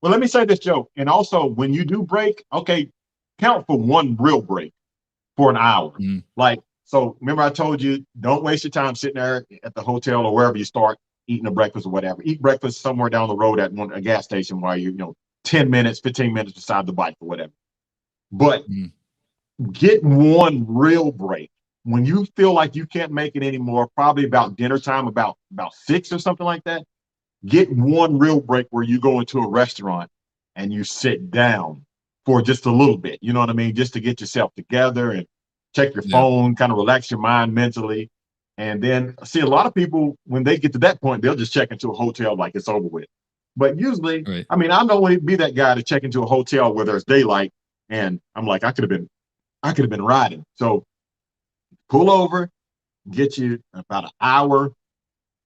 Well, let me say this, Joe. And also, when you do break, okay, count for one real break for an hour. Mm. Like, so remember I told you, don't waste your time sitting there at the hotel or wherever you start eating a breakfast or whatever. Eat breakfast somewhere down the road at a gas station while you're, 10 minutes, 15 minutes beside the bike or whatever. But Mm. get one real break when you feel like you can't make it anymore. Probably about dinner time, about 6 or something like that. Get one real break where you go into a restaurant and you sit down for just a little bit. You know what I mean? Just to get yourself together and check your Yeah. phone, kind of relax your mind mentally. And then see a lot of people when they get to that point, they'll just check into a hotel like it's over with. But usually, Right. I mean, I don't want to be that guy to check into a hotel where there's daylight and I'm like, I could have been riding. So pull over, get you about an hour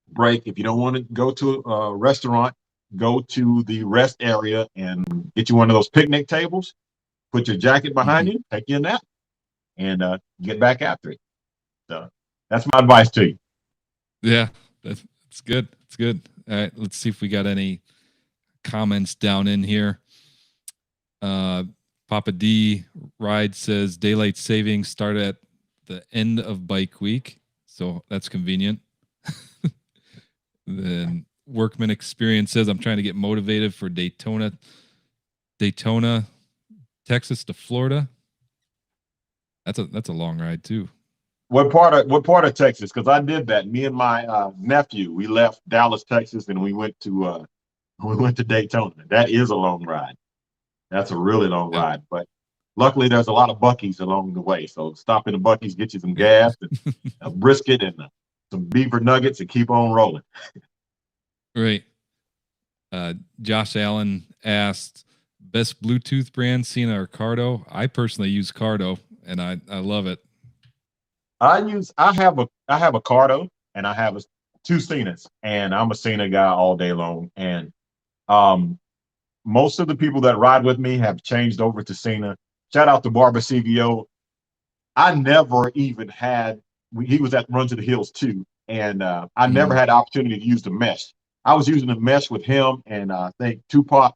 break. If you don't want to go to a restaurant, go to the rest area and get you one of those picnic tables. Put your jacket behind Mhm. you, take you a nap, and get back after it. So that's my advice to you. Yeah, that's good. It's good. All right, let's see if we got any comments down in here. Uh, Papa D Ride says daylight savings start at the end of bike week, so that's convenient. Then Workman Experience says I'm trying to get motivated for Daytona, Texas to Florida. That's a long ride too. What part of Texas? Because I did that. Me and my nephew, we left Dallas, Texas, and we went to Daytona. That is a long ride. That's a really long Yep. ride. But luckily, there's a lot of Buc-ee's along the way. So stop in the Buc-ee's, get you some Right. gas, and a brisket, and some beaver nuggets, and keep on rolling. Right. Josh Allen asked, best Bluetooth brand, Sena or Cardo? I personally use Cardo, and I love it. I have a Cardo and I have two Cenas, and I'm a Cena guy all day long. And um, most of the people that ride with me have changed over to Cena. Shout out to Barber CVO. I never even had. He was at Run to the Hills too, and I never Mhm. had the opportunity to use the mesh. I was using the mesh with him, and I think Tupac.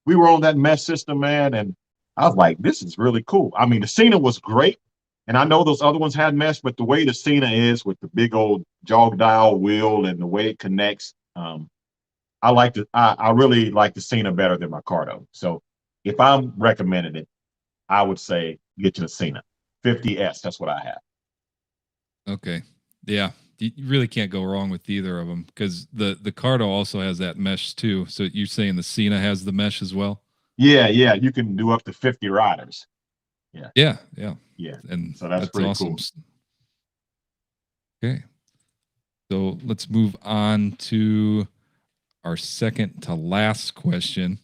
We were on that mesh system, man, and I was like, "This is really cool." I mean, the Cena was great, and I know those other ones had mesh, but the way the Cena is with the big old jog dial wheel and the way it connects, I really like the Cena better than my Cardo. So if I'm recommending it, I would say get you the Cena 50S. That's what I have. Okay. Yeah. You really can't go wrong with either of them because the Cardo also has that mesh too. So you're saying the Cena has the mesh as well? Yeah, yeah, you can do up to 50 riders. Yeah, Yeah. Yeah. yeah. And So that's that's pretty awesome. cool. Okay. So let's move on to our second to last question.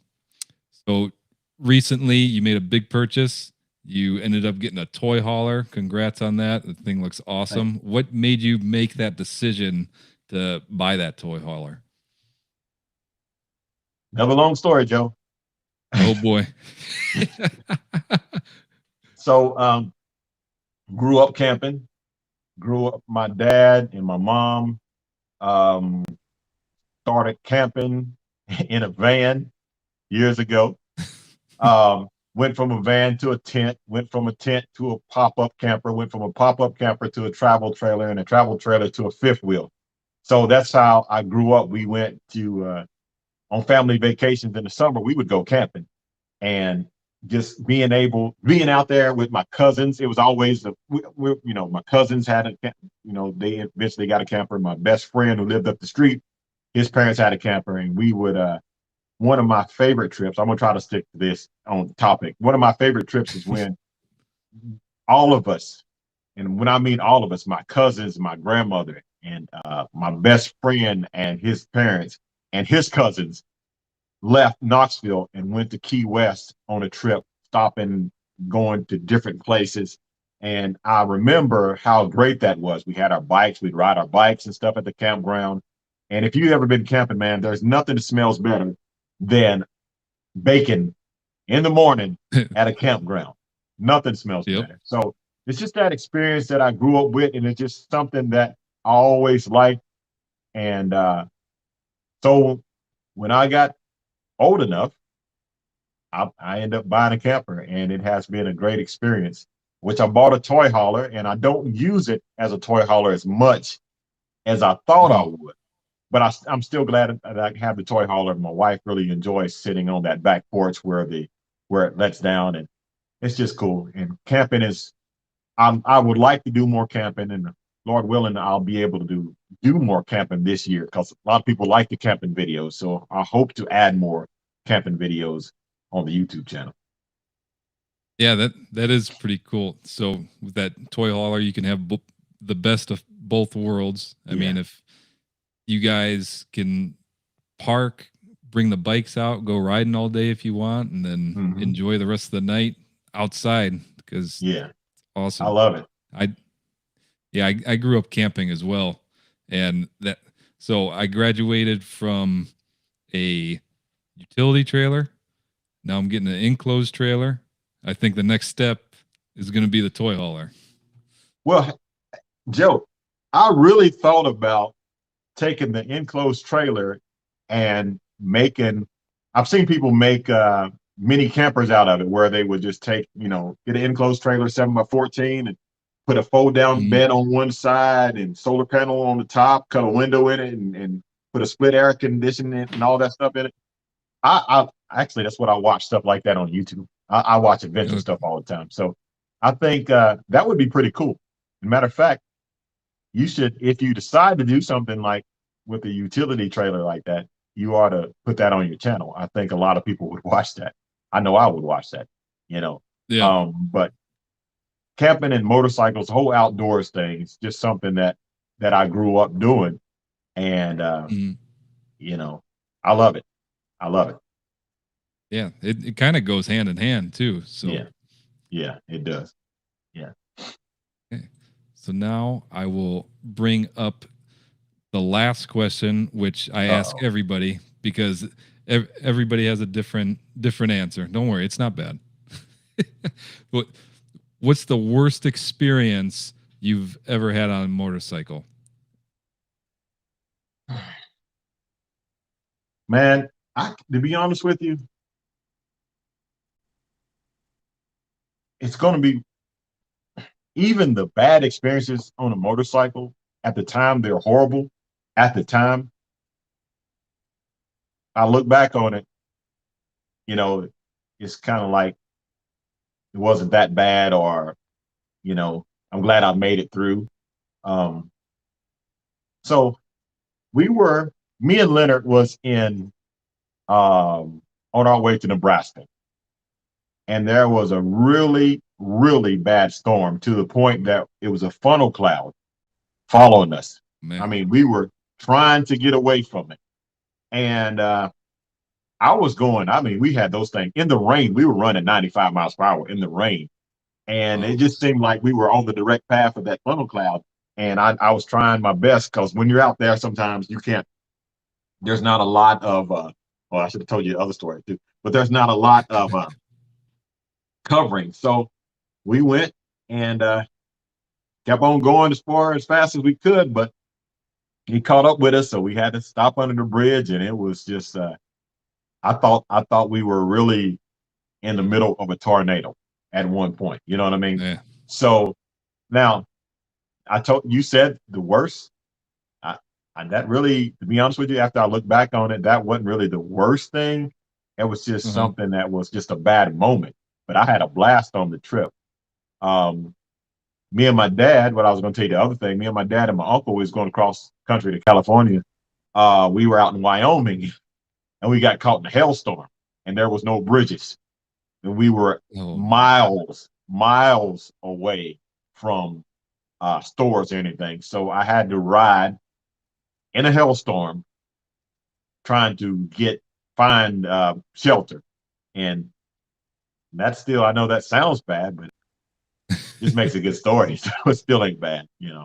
So recently you made a big purchase. You ended up getting a toy hauler. Congrats on that. The thing looks Thank awesome. you. What made you make that decision to buy that toy hauler? Another long story, Joe. Oh boy. So grew up camping, grew up my dad and my mom um started camping in a van years ago. Went from a van to a tent, went from a tent to a pop-up camper, went from a pop-up camper to a travel trailer, and a travel trailer to a fifth wheel. So that's how I grew up. We went to on family vacations in the summer. We would go camping, and just being out there with my cousins. It was always my cousins had they eventually got a camper. My best friend who lived up the street, his parents had a camper, and we would one of my favorite trips. I'm gonna try to stick to this on topic. One of my favorite trips is when all of us, and when I mean all of us, my cousins, my grandmother, and my best friend and his parents and his cousins left Knoxville and went to Key West on a trip, stopping, going to different places. And I remember how great that was. We had our bikes, we'd ride our bikes and stuff at the campground. And if you've ever been camping, man, there's nothing that smells better than bacon in the morning at a campground. Nothing smells Yep. better. So it's just that experience that I grew up with, and it's just something that I always liked. And so when I got old enough, I end up buying a camper, and it has been a great experience. Which I bought a toy hauler, and I don't use it as a toy hauler as much as I thought I Mhm. would. But I'm still glad that I have the toy hauler. My wife really enjoys sitting on that back porch where it lets down, and it's just cool. And camping is, I would like to do more camping, and Lord willing, I'll be able to do more camping this year because a lot of people like the camping videos. So I hope to add more camping videos on the YouTube channel. Yeah, that is pretty cool. So with that toy hauler, you can have the best of both worlds. I Yeah. mean, if you guys can park, bring the bikes out, go riding all day if you want, and then Mhm. enjoy the rest of the night outside because Yeah, I awesome. love it. I Yeah, I grew up camping as well, and that so I graduated from a utility trailer. Now I'm getting an enclosed trailer. I think the next step is going to be the toy hauler. Well, Joe, I really thought about taking the enclosed trailer and making, I've seen people make mini campers out of it where they would just take, get an enclosed trailer 7x14 and put a fold down Mhm. bed on one side and solar panel on the top, cut a window in it and put a split air conditioning and all that stuff in it. I actually, that's what I watch, stuff like that on YouTube. I watch adventure Okay. stuff all the time. So I think that would be pretty cool. As a matter of fact, you should, if you decide to do something like with a utility trailer like that, you ought to put that on your channel. I think a lot of people would watch that. I know I would watch that, you know. Yeah. But camping and motorcycles, the whole outdoors thing, is just something that I grew up doing. And Mhm. you know, I love it. I love it. Yeah. It kind of goes hand in hand too. So, Yeah, yeah, it does. Yeah. okay. So now I will bring up the last question, which I ask Uh-oh. everybody because everybody has a different answer. Don't worry, it's not bad. But what's the worst experience you've ever had on a motorcycle? Man, to be honest with you, it's going to be, even the bad experiences on a motorcycle at the time, they're horrible. At the time, I look back on it, you know, it's kind of like it wasn't that bad, or, I'm glad I made it through. Um, so we were, me and Leonard was in, on our way to Nebraska. And there was a really, really bad storm to the point that it was a funnel cloud following us. I Man. mean, we were trying to get away from it. And I was going, I mean, we had those things in the rain. We were running 95 miles per hour in the rain. And it Wow. just seemed like we were on the direct path of that funnel cloud. And I was trying my best because when you're out there, sometimes you can't, there's not a lot of, well, I should have told you the other story too, but there's not a lot of covering. So we went and kept on going as fast as we could, but he caught up with us. So we had to stop under the bridge. And it was just, I thought we were really in the middle of a tornado at one point. You know what I mean? Yeah. So now you said the worst. I, that really, to be honest with you, after I look back on it, that wasn't really the worst thing. It was just Uh-huh. something that was just a bad moment. But I had a blast on the trip. Um, Me and my dad, what I was going to tell you the other thing, me and my dad and my uncle was going across country to California. We were out in Wyoming and we got caught in a hailstorm and there was no bridges. And we were Oh man. miles away from stores or anything. So I had to ride in a hailstorm trying to find shelter. And that's still, I know that sounds bad, but just makes a good story. So it still ain't bad. Yeah,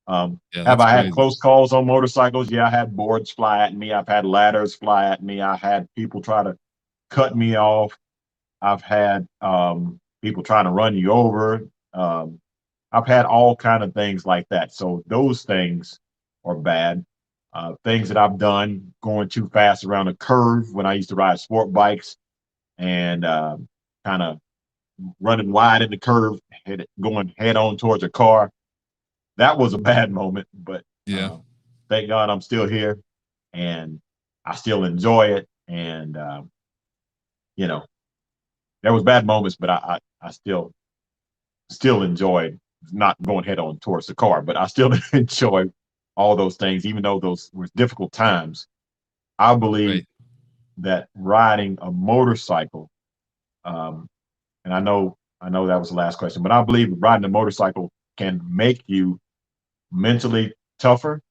Have that's I had crazy. close calls on motorcycles? Yeah, I had boards fly at me. I've had ladders fly at me. I had people try to cut me off. I've had people trying to run you over. Um, I've had all kind of things like that. So those things are bad. Things that I've done, going too fast around a curve when I used to ride sport bikes and kind of running wide in the curve, going head on towards a car. That was a bad moment, but Yeah. thank God I'm still here and I still enjoy it. And you know, there was bad moments, but I I still enjoy not going head on towards the car, but I still enjoy all those things, even though those were difficult times. I believe Right. that riding a motorcycle, and I know that was the last question, but I believe riding a motorcycle can make you mentally tougher.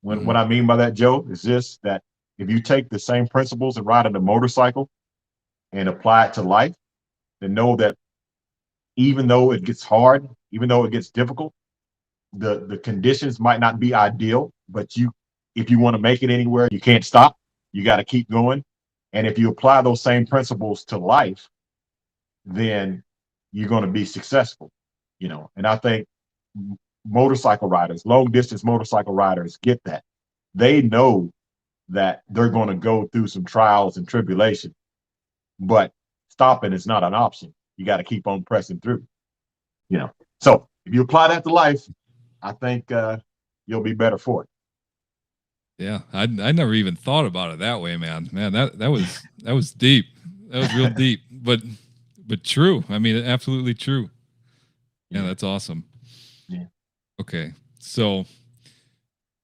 Hmm. What I mean by that, Joe, is this: that if you take the same principles and riding a motorcycle and apply it to life, then know that even though it gets hard, even though it gets difficult, the conditions might not be ideal, but if you want to make it anywhere, you can't stop. You got to keep going. And if you apply those same principles to life, then you're going to be successful, And I think motorcycle riders, long distance motorcycle riders get that. They know that they're going to go through some trials and tribulation, but stopping is not an option. You got to keep on pressing through, you know. So if you apply that to life, I think you'll be better for it. Yeah, I never even thought about it that way, man. Man, that was deep. That was real deep, but true. I mean, absolutely true. Yeah, Yeah. that's awesome. Yeah. Okay, so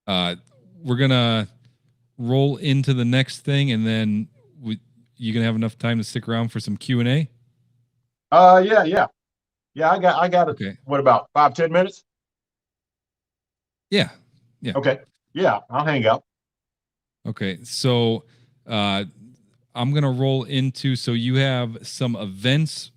we're gonna roll into the next thing, and then you gonna have enough time to stick around for some Q&A? Yeah. I got it. Okay. What about 5-10 minutes? Yeah. Yeah. Okay. Yeah, I'll hang up. Okay. So I'm gonna roll into, so you have some events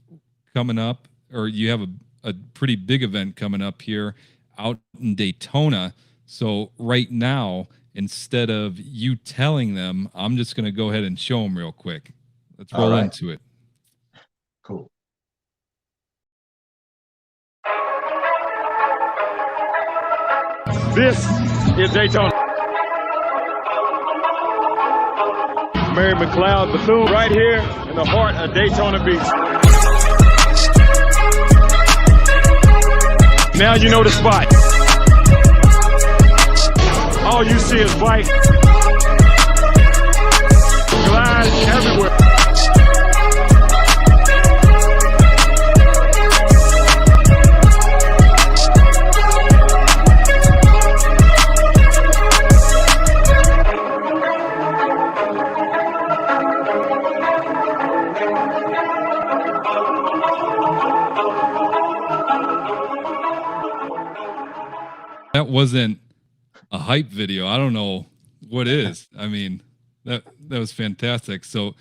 coming up, or you have a pretty big event coming up here out in Daytona. So right now, instead of you telling them, I'm just gonna go ahead and show them real quick. Let's All roll right. into it. Cool. This is Daytona. Mary McLeod Bethune right here in the heart of Daytona Beach. Now you know the spot. All you see is bike, glide everywhere. That wasn't a hype video. I don't know what is. I mean, that was fantastic. So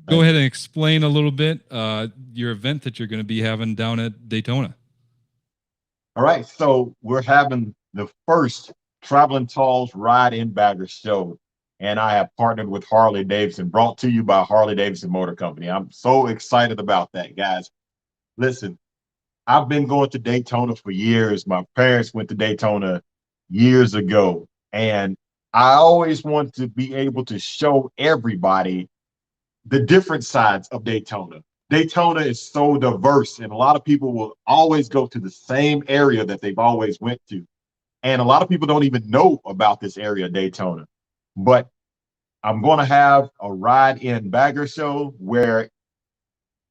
go ahead and explain a little bit your event that you're going to be having down at Daytona. All right. So we're having the first Traveling Tall's Ride in Bagger show. And I have partnered with Harley Davidson, brought to you by Harley Davidson Motor Company. I'm so excited about that, guys. Listen, I've been going to Daytona for years. My parents went to Daytona years ago. And I always want to be able to show everybody the different sides of Daytona. Daytona is so diverse, and a lot of people will always go to the same area that they've always went to. And a lot of people don't even know about this area, Daytona. But I'm going to have a ride in bagger show where,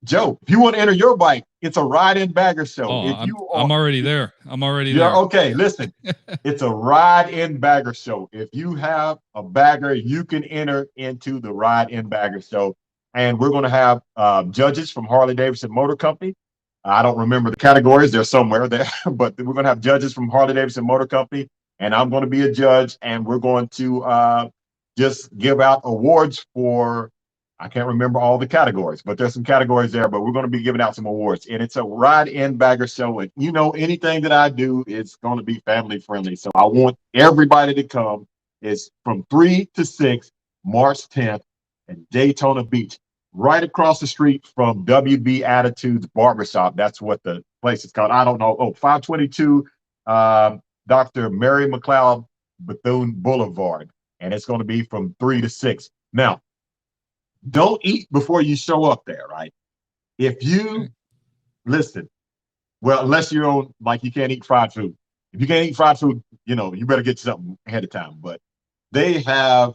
Joe, if you want to enter your bike, it's a ride in bagger show. Oh, If I'm already there. I'm already yeah, there. okay, listen. It's a ride in bagger show. If you have a bagger, you can enter into the ride in bagger show. And we're going to have judges from Harley Davidson Motor Company. I don't remember the categories. They're somewhere there, but we're going to have judges from Harley Davidson Motor Company. And I'm going to be a judge, and we're going to just give out awards for, I can't remember all the categories, but there's some categories there, but we're going to be giving out some awards. And it's a ride in bagger show. And anything that I do is going to be family friendly. So I want everybody to come. It's from 3 to 6, March 10th at Daytona Beach, right across the street from WB Attitudes Barbershop. That's what the place is called. I don't know. 522 Dr. Mary McLeod Bethune Boulevard. And it's going to be from 3 to 6. Now, don't eat before you show up there, right? If you listen, well, unless you're on, like, you can't eat fried food. If you can't eat fried food, you better get something ahead of time. But they have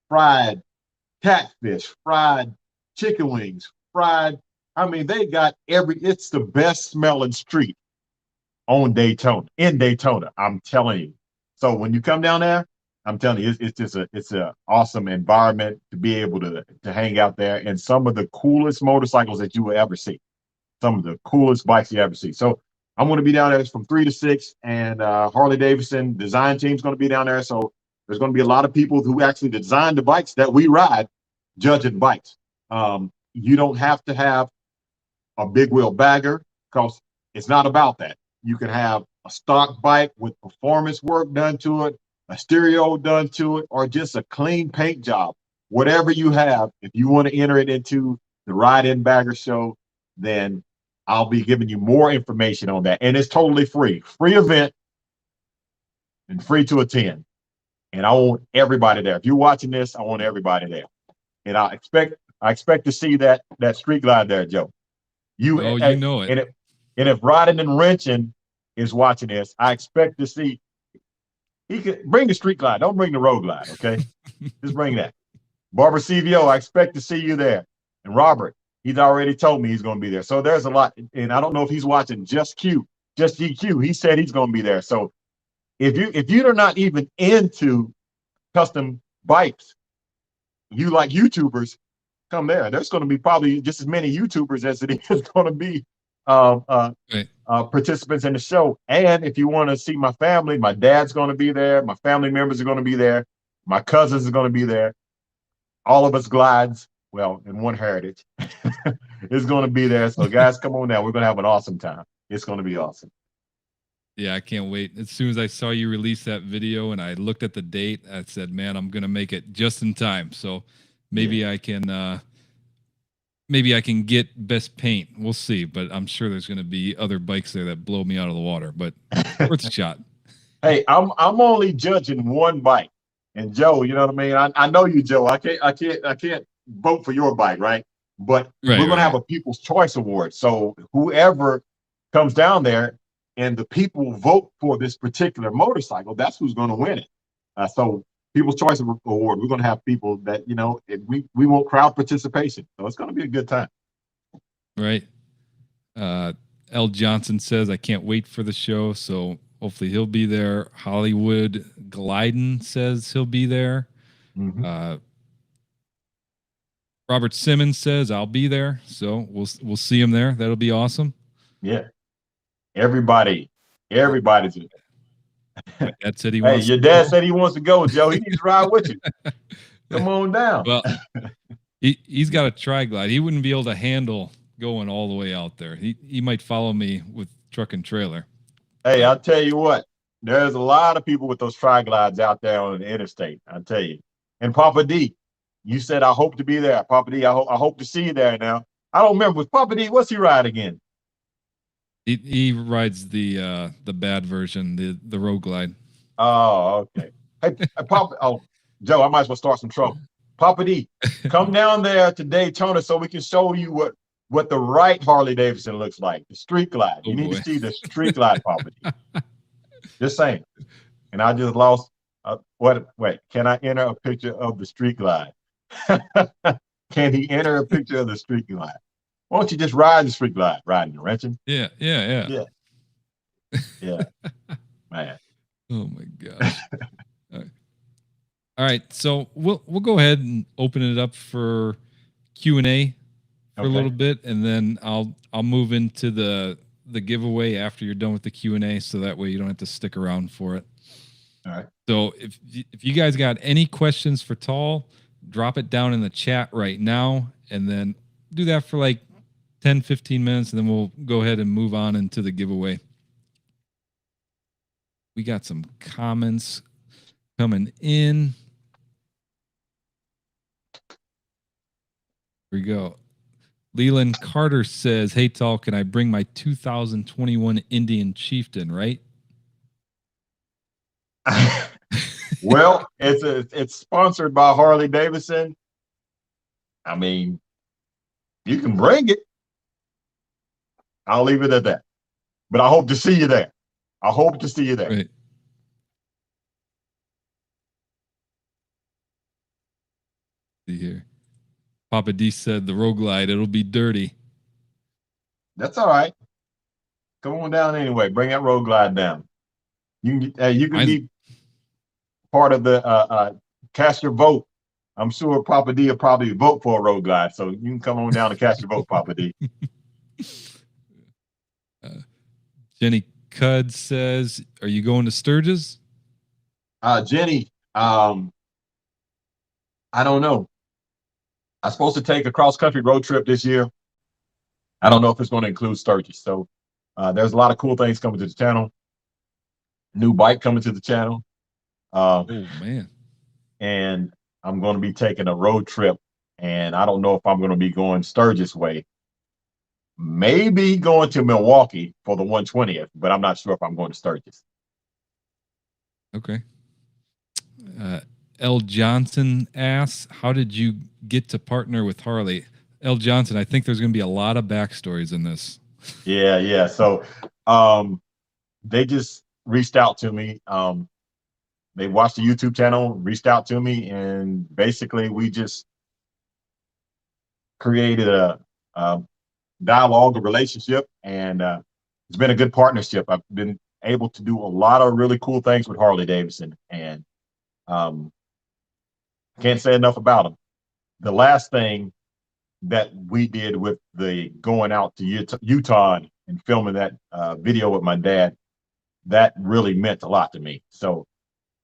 fried catfish, fried chicken wings, fried I mean, they got it's the best smelling street on Daytona, in Daytona. I'm telling you. So when you come down there, I'm telling you, it's just it's a awesome environment to be able to hang out there, and some of the coolest motorcycles that you will ever see. Some of the coolest bikes you ever see. So I'm going to be down there from 3 to 6, and Harley Davidson design team's going to be down there. So there's going to be a lot of people who actually design the bikes that we ride, judging bikes. You don't have to have a big wheel bagger because it's not about that. You can have a stock bike with performance work done to it, a stereo done to it, or just a clean paint job. Whatever you have, if you want to enter it into the Ride In Bagger Show, then I'll be giving you more information on that. And it's totally free. Free event and free to attend. And I want everybody there. If you're watching this, I want everybody there. And I expect to see that street glide there, Joe. Oh, you know it. And if Riding and Wrenching is watching this, I expect to see he could bring the street glide. Don't bring the road glide, okay? Just bring that. Barbara CVO, I expect to see you there. And Robert, he's already told me he's going to be there. So there's a lot. And I don't know if he's watching Just GQ. He said he's going to be there. So if you're not even into custom bikes, you like YouTubers, come there. There's going to be probably just as many YouTubers as it is going to be Right. participants in the show. And if you want to see my family, my dad's going to be there. My family members are going to be there. My cousins are going to be there. All of us glides, well, in one heritage, is going to be there. So guys, come on now. We're going to have an awesome time. It's going to be awesome. Yeah, I can't wait. As soon as I saw you release that video and I looked at the date, I said, man, I'm going to make it just in time. So maybe I can get best paint. We'll see, but I'm sure there's going to be other bikes there that blow me out of the water, but worth a shot. Hey, I'm only judging one bike. And Joe, you know what I mean? I know you, Joe. I can't vote for your bike, right? But we're going to have a People's Choice Award. So whoever comes down there and the people vote for this particular motorcycle, that's who's going to win it. So People's Choice Award, we're going to have people that, you know, we want crowd participation. So it's going to be a good time. Right. L. Johnson says, I can't wait for the show. So hopefully he'll be there. Hollywood Glidden says he'll be there. Mm-hmm. Robert Simmons says I'll be there. So we'll see him there. That'll be awesome. Yeah. Everybody's My dad said he wants your dad said he wants to go, Joe. He needs to ride with you. Come on down. Well, he's got a tri-glide. He wouldn't be able to handle going all the way out there. He might follow me with truck and trailer. Hey, I'll tell you what, there's a lot of people with those tri-glides out there on the interstate. I'll tell you. And Papa D, you said I hope to be there. Papa D, I hope to see you there now. I don't remember. With Papa D, what's he ride again? He rides the bad version, the road glide. Oh, okay. Hey, Papa. Oh, Joe, I might as well start some trouble. Papa D, come down there to Daytona so we can show you what the right Harley Davidson looks like. The street glide. You need to see the street glide, Papa D. Just saying. And I just lost. Wait. Can I enter a picture of the street glide? Can he enter a picture of the street glide? Why don't you just ride the street glide, riding and wrenching? Yeah. Man. Oh my gosh. All right. So we'll go ahead and open it up for Q&A for a little bit, and then I'll move into the giveaway after you're done with the Q&A, so that way you don't have to stick around for it. All right. So if you guys got any questions for Tall, drop it down in the chat right now, and then do that for like 10, 15 minutes, and then we'll go ahead and move on into the giveaway. We got some comments coming in. Here we go. Leland Carter says, hey, Tall, can I bring my 2021 Indian Chieftain, right? Well, it's sponsored by Harley Davidson. I mean, you can bring it. I'll leave it at that. But I hope to see you there. I hope to see you there. Right. See here. Papa D said the road glide, it'll be dirty. That's all right. Come on down anyway. Bring that road glide down. You can be part of the cast your vote. I'm sure Papa D will probably vote for a road glide, so you can come on down and cast your vote, Papa D. Jenny Cud says, "Are you going to Sturgis?" Jenny, I don't know. I'm supposed to take a cross country road trip this year. I don't know if it's going to include Sturgis. So there's a lot of cool things coming to the channel. New bike coming to the channel. Oh man! And I'm going to be taking a road trip, and I don't know if I'm going to be going Sturgis way. Maybe going to Milwaukee for the 120th, but I'm not sure if I'm going to Sturgis. Okay. L. Johnson asks, "How did you get to partner with Harley?" L. Johnson, I think there's going to be a lot of backstories in this. Yeah. So they just reached out to me. They watched the YouTube channel, reached out to me, and basically we just created a dialogue, a relationship, and it's been a good partnership. I've been able to do a lot of really cool things with Harley Davidson, and can't say enough about them. The last thing that we did with the going out to Utah and filming that video with my dad, that really meant a lot to me. So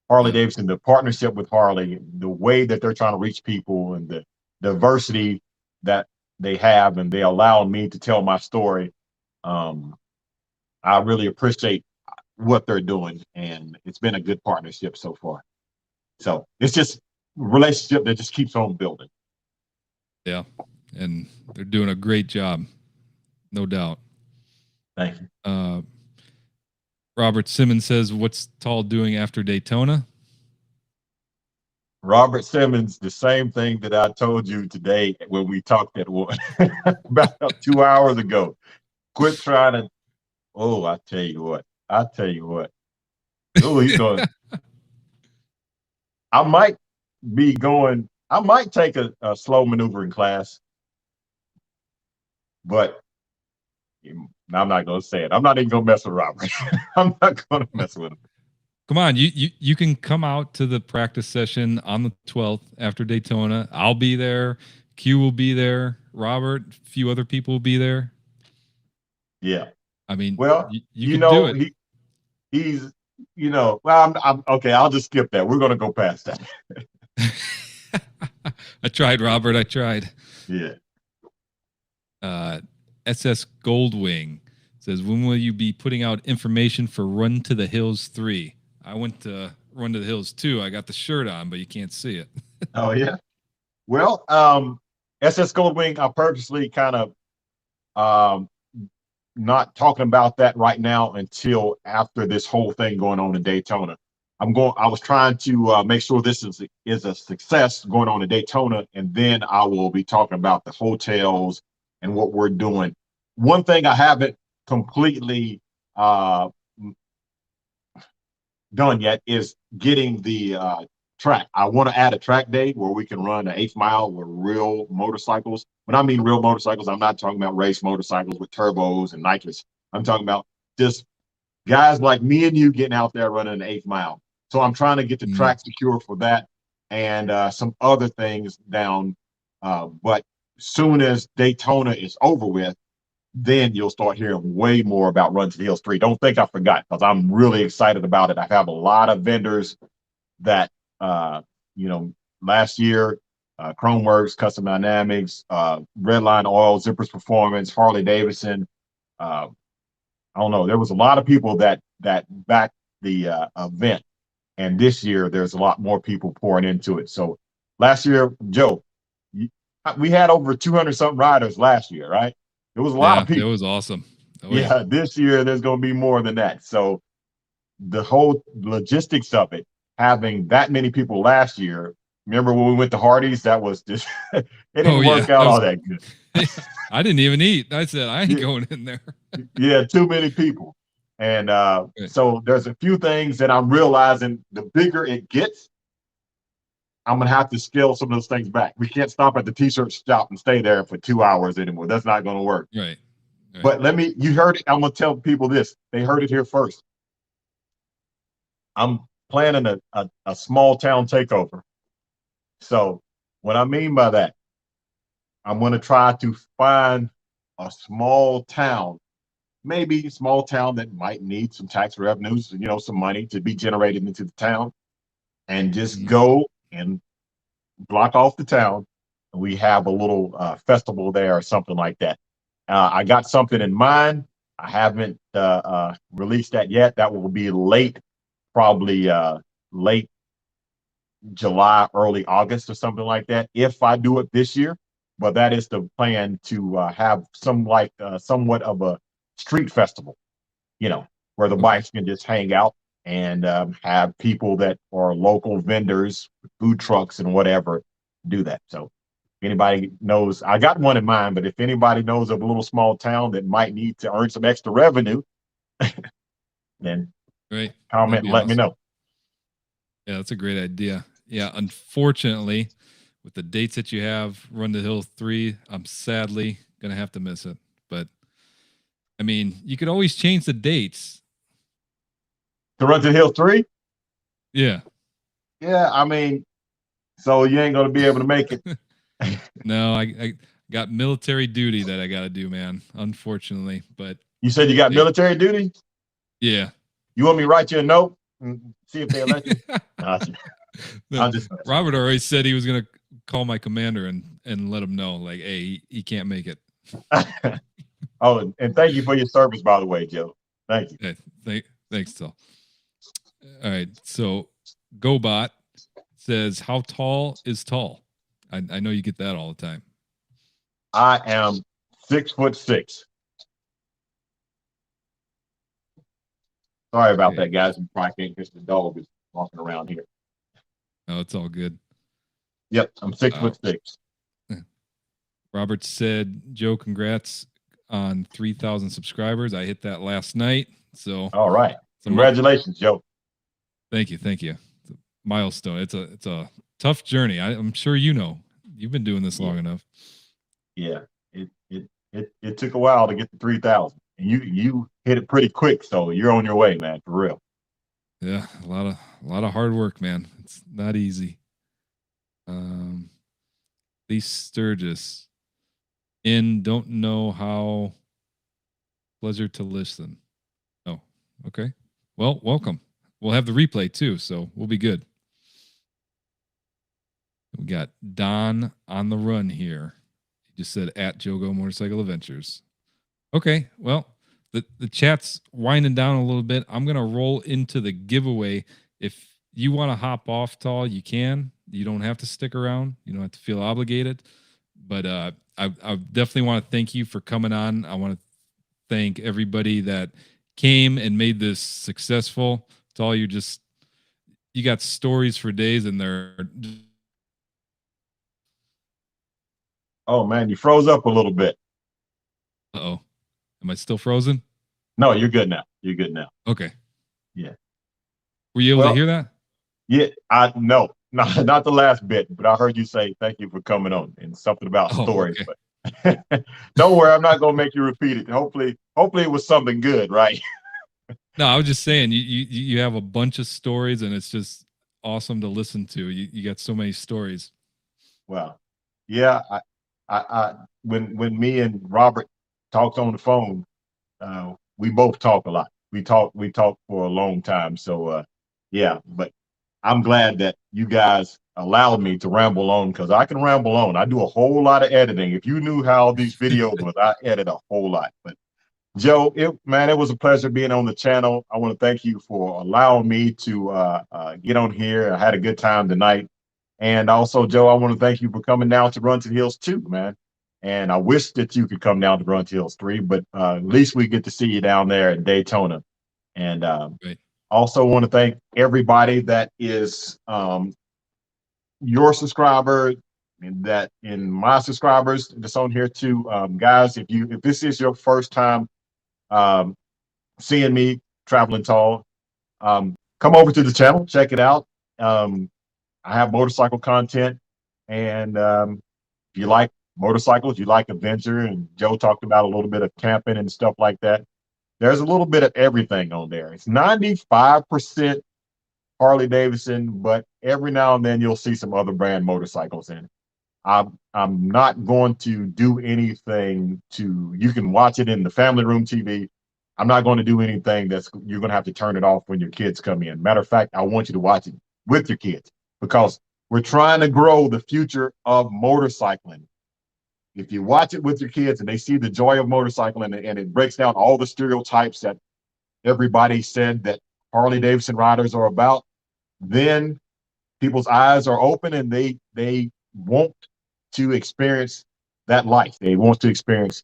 Harley Davidson, the partnership with Harley, the way that they're trying to reach people and the diversity that they have, and they allow me to tell my story. I really appreciate what they're doing, and it's been a good partnership so far. So it's just a relationship that just keeps on building. Yeah, and they're doing a great job, no doubt. Thank you. Robert Simmons says, "What's Tall doing after Daytona?" Robert Simmons, the same thing that I told you today when we talked at one about 2 hours ago. Quit trying to. Oh, I tell you what. Oh, he's going. I might be going. I might take a slow maneuvering class, but I'm not going to say it. I'm not even going to mess with Robert. I'm not going to mess with him. Come on, you can come out to the practice session on the 12th after Daytona. I'll be there. Q will be there. Robert, a few other people will be there. Yeah. I mean, well, you can do it. He's, well, I'm okay. I'll just skip that. We're going to go past that. I tried, Robert. I tried. Yeah. SS Goldwing says, "When will you be putting out information for Run to the Hills 3? I went to Run to the Hills 2. I got the shirt on, but you can't see it." Oh, yeah. Well, SS Goldwing, I purposely kind of not talking about that right now until after this whole thing going on in Daytona. I was trying to make sure this is a success going on in Daytona, and then I will be talking about the hotels and what we're doing. One thing I haven't completely done yet is getting the track. I want to add a track day where we can run an 8th mile with real motorcycles. When I mean real motorcycles, I'm not talking about race motorcycles with turbos and nitrous. I'm talking about just guys like me and you getting out there running an 8th mile. So I'm trying to get the track secure for that, and some other things down. But soon as Daytona is over with, then you'll start hearing way more about Run to the Hills 3. Don't think I forgot, because I'm really excited about it. I have a lot of vendors that, last year, Chromeworks, Custom Dynamics, Redline Oil, Zippers Performance, Harley Davidson. I don't know. There was a lot of people that backed the event. And this year, there's a lot more people pouring into it. So last year, Joe, we had over 200-something riders last year, right? It was a lot of people. It was awesome. Yeah, this year there's going to be more than that. So the whole logistics of it, having that many people last year, remember when we went to Hardee's? That was just, it didn't work out all that good. I didn't even eat. I said, I ain't going in there. Yeah, too many people. And so there's a few things that I'm realizing the bigger it gets, I'm going to have to scale some of those things back. We can't stop at the t-shirt shop and stay there for 2 hours anymore. That's not going to work. Right. All right. But you heard it. I'm going to tell people this. They heard it here first. I'm planning a small town takeover. So what I mean by that, I'm going to try to find a small town, maybe a small town that might need some tax revenues, some money to be generated into the town, and just Mhm. go and block off the town. And we have a little festival there or something like that. I got something in mind. I haven't released that yet. That will be late, probably late July, early August or something like that, if I do it this year. But that is the plan, to have somewhat of a street festival, where the Okay. bikes can just hang out, and have people that are local vendors, food trucks and whatever, do that. So if anybody knows, I got one in mind, but if anybody knows of a little small town that might need to earn some extra revenue, then Right. That'd comment and be let me awesome. know. Yeah, that's a great idea. Yeah, unfortunately, with the dates that you have, Run the Hill 3, I'm sadly gonna have to miss it. But I mean, you could always change the dates. To Run to the Hill 3? Yeah. Yeah, I mean, so you ain't gonna be able to make it. No, I got military duty that I gotta do, man. Unfortunately. But You said you got hey, military duty? yeah. You want me to write you a note and see if they let you? No, No, I'm just Robert already said he was gonna call my commander and let him know, like, hey, he can't make it. Oh, and thank you for your service, by the way, Joe. Thank you. Hey, thanks, Till. All right, so GoBot says, "How tall is tall?" I know you get that all the time. I am 6'6". Sorry about Okay. that, guys. You probably can't catch the dog is walking around here. Oh, it's all good. Yep, I'm six Uh, foot six. Robert said, "Joe, congrats on 3,000 subscribers. I hit that last night, so All right. it's a Congratulations, Joe. thank you. It's a milestone. It's a tough journey. I'm sure you know. You've been doing this Yeah, long enough. yeah. It took a while to get to 3,000. And you hit it pretty quick, so you're on your way, man, for real. Yeah, a lot of hard work, man. It's not easy." Lee Sturgis don't know how. Pleasure to listen. Oh, okay. Well, welcome. We'll have the replay too, so we'll be good. We got Don on the run here. He just said at Jogo Motorcycle Adventures. Okay, well, the chat's winding down a little bit. I'm gonna roll into the giveaway. If you want to hop off, Tall, you can. You don't have to stick around. You don't have to feel obligated. But I definitely want to thank you for coming on. I want to thank everybody that came and made this successful. Tall, you got stories for days, and they're. Oh man, you froze up a little bit. Uh-oh. Am I still frozen? No, you're good now. You're good now. Okay. Yeah. Were you able to Well, hear that? yeah, no, not the last bit, but I heard you say thank you for coming on and something about Oh, stories. okay. But don't worry, I'm not gonna make you repeat it. Hopefully it was something good, right? No, I was just saying you have a bunch of stories, and it's just awesome to listen to. You got so many stories. Well, yeah, when me and Robert talked on the phone, we both talk a lot. We talk for a long time. So yeah, but I'm glad that you guys allowed me to ramble on, because I can ramble on. I do a whole lot of editing. If you knew how these videos was, I edit a whole lot. But Joe, it was a pleasure being on the channel. I want to thank you for allowing me to get on here. I had a good time tonight. And also, Joe, I want to thank you for coming down to Run to the Hills 2, man. And I wish that you could come down to Run to the Hills 3, but at least we get to see you down there at Daytona. And Right. also want to thank everybody that is your subscriber, and that in my subscribers that's on here too. Guys, if this is your first time seeing me traveling tall, come over to the channel, check it out. I have motorcycle content, and if you like motorcycles, you like adventure, and Joe talked about a little bit of camping and stuff like that. There's a little bit of everything on there. It's 95% Harley Davidson, but every now and then you'll see some other brand motorcycles in it. I'm not going to do anything you can watch it in the family room TV. I'm not going to do anything you're going to have to turn it off when your kids come in. Matter of fact, I want you to watch it with your kids because we're trying to grow the future of motorcycling. If you watch it with your kids and they see the joy of motorcycling and it breaks down all the stereotypes that everybody said that Harley Davidson riders are about, then people's eyes are open and they want to experience that life. They want to experience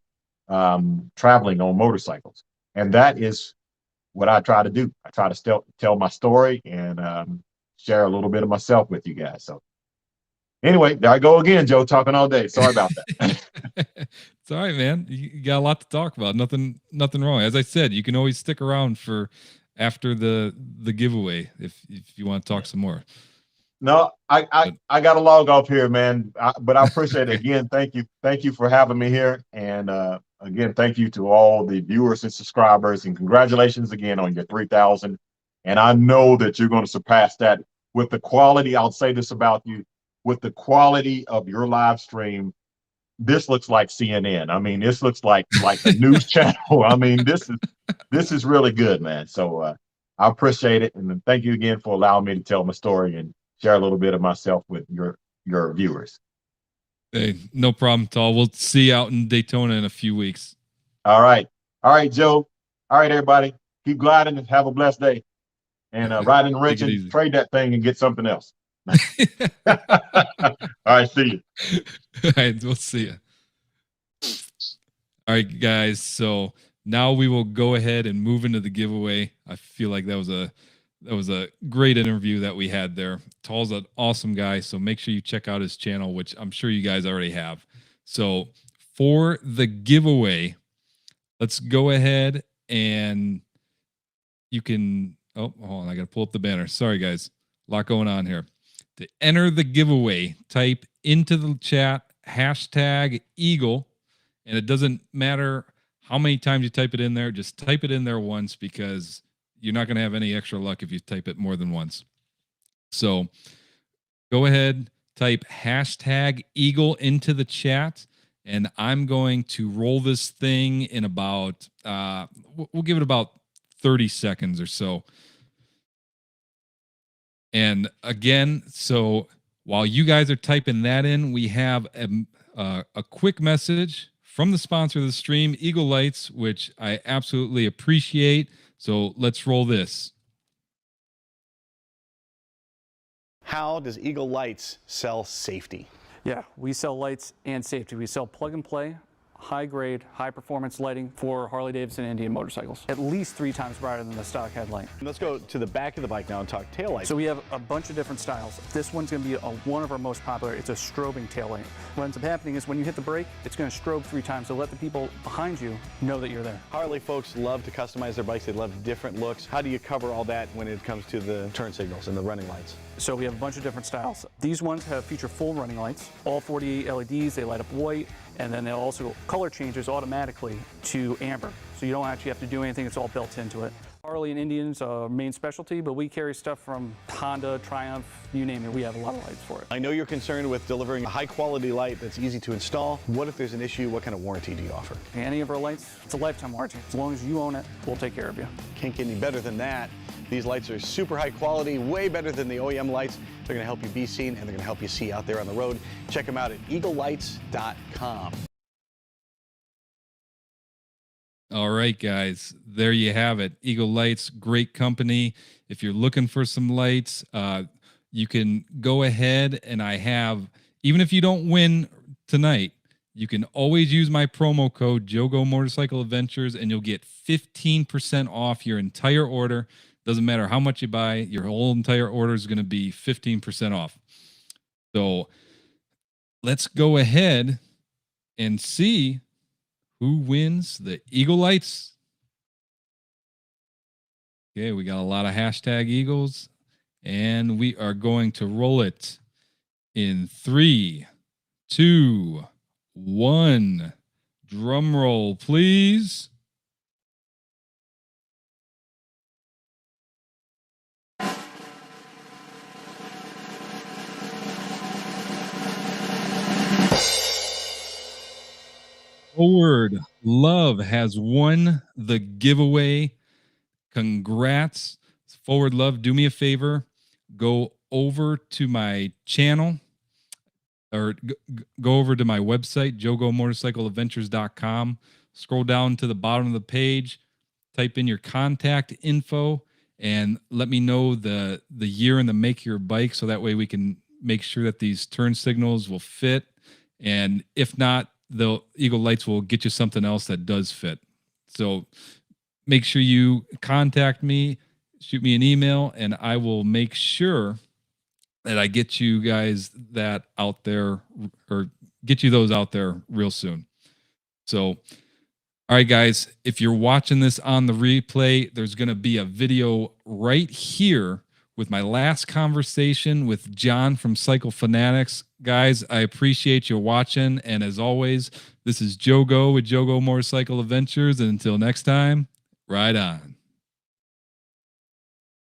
traveling on motorcycles. And that is what I try to do. I try to tell my story and share a little bit of myself with you guys. So anyway, there I go again, Joe, talking all day. Sorry about that. It's all right, man. You got a lot to talk about. Nothing wrong. As I said, you can always stick around for after the giveaway if you want to talk some more. No, I got to log off here, man. But I appreciate it again. Thank you for having me here, and again, thank you to all the viewers and subscribers, and congratulations again on your 3,000. And I know that you're going to surpass that with the quality. I'll say this about you: with the quality of your live stream, this looks like CNN. I mean, this looks like a news channel. I mean, this is really good, man. So I appreciate it, and thank you again for allowing me to tell my story and share a little bit of myself with your viewers. Hey, no problem at all. We'll see you out in Daytona in a few weeks. All right, Joe. All right, everybody, keep gliding and have a blessed day. And ride in the wrench and trade that thing and get something else. All right, see you. All right, we'll see you. All right, guys. So now we will go ahead and move into the giveaway. I feel like that was a great interview that we had there. Tall's an awesome guy, so make sure you check out his channel, which I'm sure you guys already have. So for the giveaway, let's go ahead and you can, oh, hold on, I got to pull up the banner. Sorry, guys. A lot going on here. To enter the giveaway, type into the chat #Eagle, and it doesn't matter how many times you type it in there. Just type it in there once because you're not going to have any extra luck if you type it more than once. So go ahead, type #Eagle into the chat, and I'm going to roll this thing in about, we'll give it about 30 seconds or so. And again, so while you guys are typing that in, we have a quick message from the sponsor of the stream, Eagle Lights, which I absolutely appreciate. So let's roll this. How does Eagle Lights sell safety? Yeah, we sell lights and safety. We sell plug and play, high grade, high performance lighting for Harley Davidson Indian motorcycles. At least 3 times brighter than the stock headlight. Let's go to the back of the bike now and talk taillights. So we have a bunch of different styles. This one's going to be one of our most popular. It's a strobing taillight. What ends up happening is when you hit the brake, it's going to strobe 3 times to let the people behind you know that you're there. Harley folks love to customize their bikes. They love different looks. How do you cover all that when it comes to the turn signals and the running lights? So we have a bunch of different styles. These ones feature full running lights, all 48 LEDs. They light up white, and then they'll also color changes automatically to amber. So you don't actually have to do anything. It's all built into it. Harley and Indians are our main specialty, but we carry stuff from Honda, Triumph, you name it. We have a lot of lights for it. I know you're concerned with delivering a high quality light that's easy to install. What if there's an issue? What kind of warranty do you offer? Any of our lights, it's a lifetime warranty. As long as you own it, we'll take care of you. Can't get any better than that. These lights are super high quality, way better than the OEM lights. They're gonna help you be seen and they're gonna help you see out there on the road. Check them out at eaglelights.com. All right, guys, there you have it. Eagle Lights, great company. If you're looking for some lights, you can go ahead and I have, even if you don't win tonight, you can always use my promo code JOGO Motorcycle Adventures and you'll get 15% off your entire order. Doesn't matter how much you buy, your whole entire order is going to be 15% off. So let's go ahead and see who wins the Eagle Lights. Okay, we got a lot of #Eagles, and we are going to roll it in 3, 2, 1. Drum roll, please. Forward Love has won the giveaway. Congrats. Forward Love, do me a favor. Go over to my channel or go over to my website, jogomotorcycleadventures.com. Scroll down to the bottom of the page, type in your contact info, and let me know the year and the make of your bike, so that way we can make sure that these turn signals will fit. And if not, the Eagle Lights will get you something else that does fit. So make sure you contact me, shoot me an email, and I will make sure that I get you guys that out there, or get you those out there real soon. So, all right, guys, if you're watching this on the replay, there's going to be a video right here with my last conversation with John from Cycle Fanatics. Guys, I appreciate you watching. And as always, this is Jogo with Jogo Motorcycle Adventures. And until next time, ride on.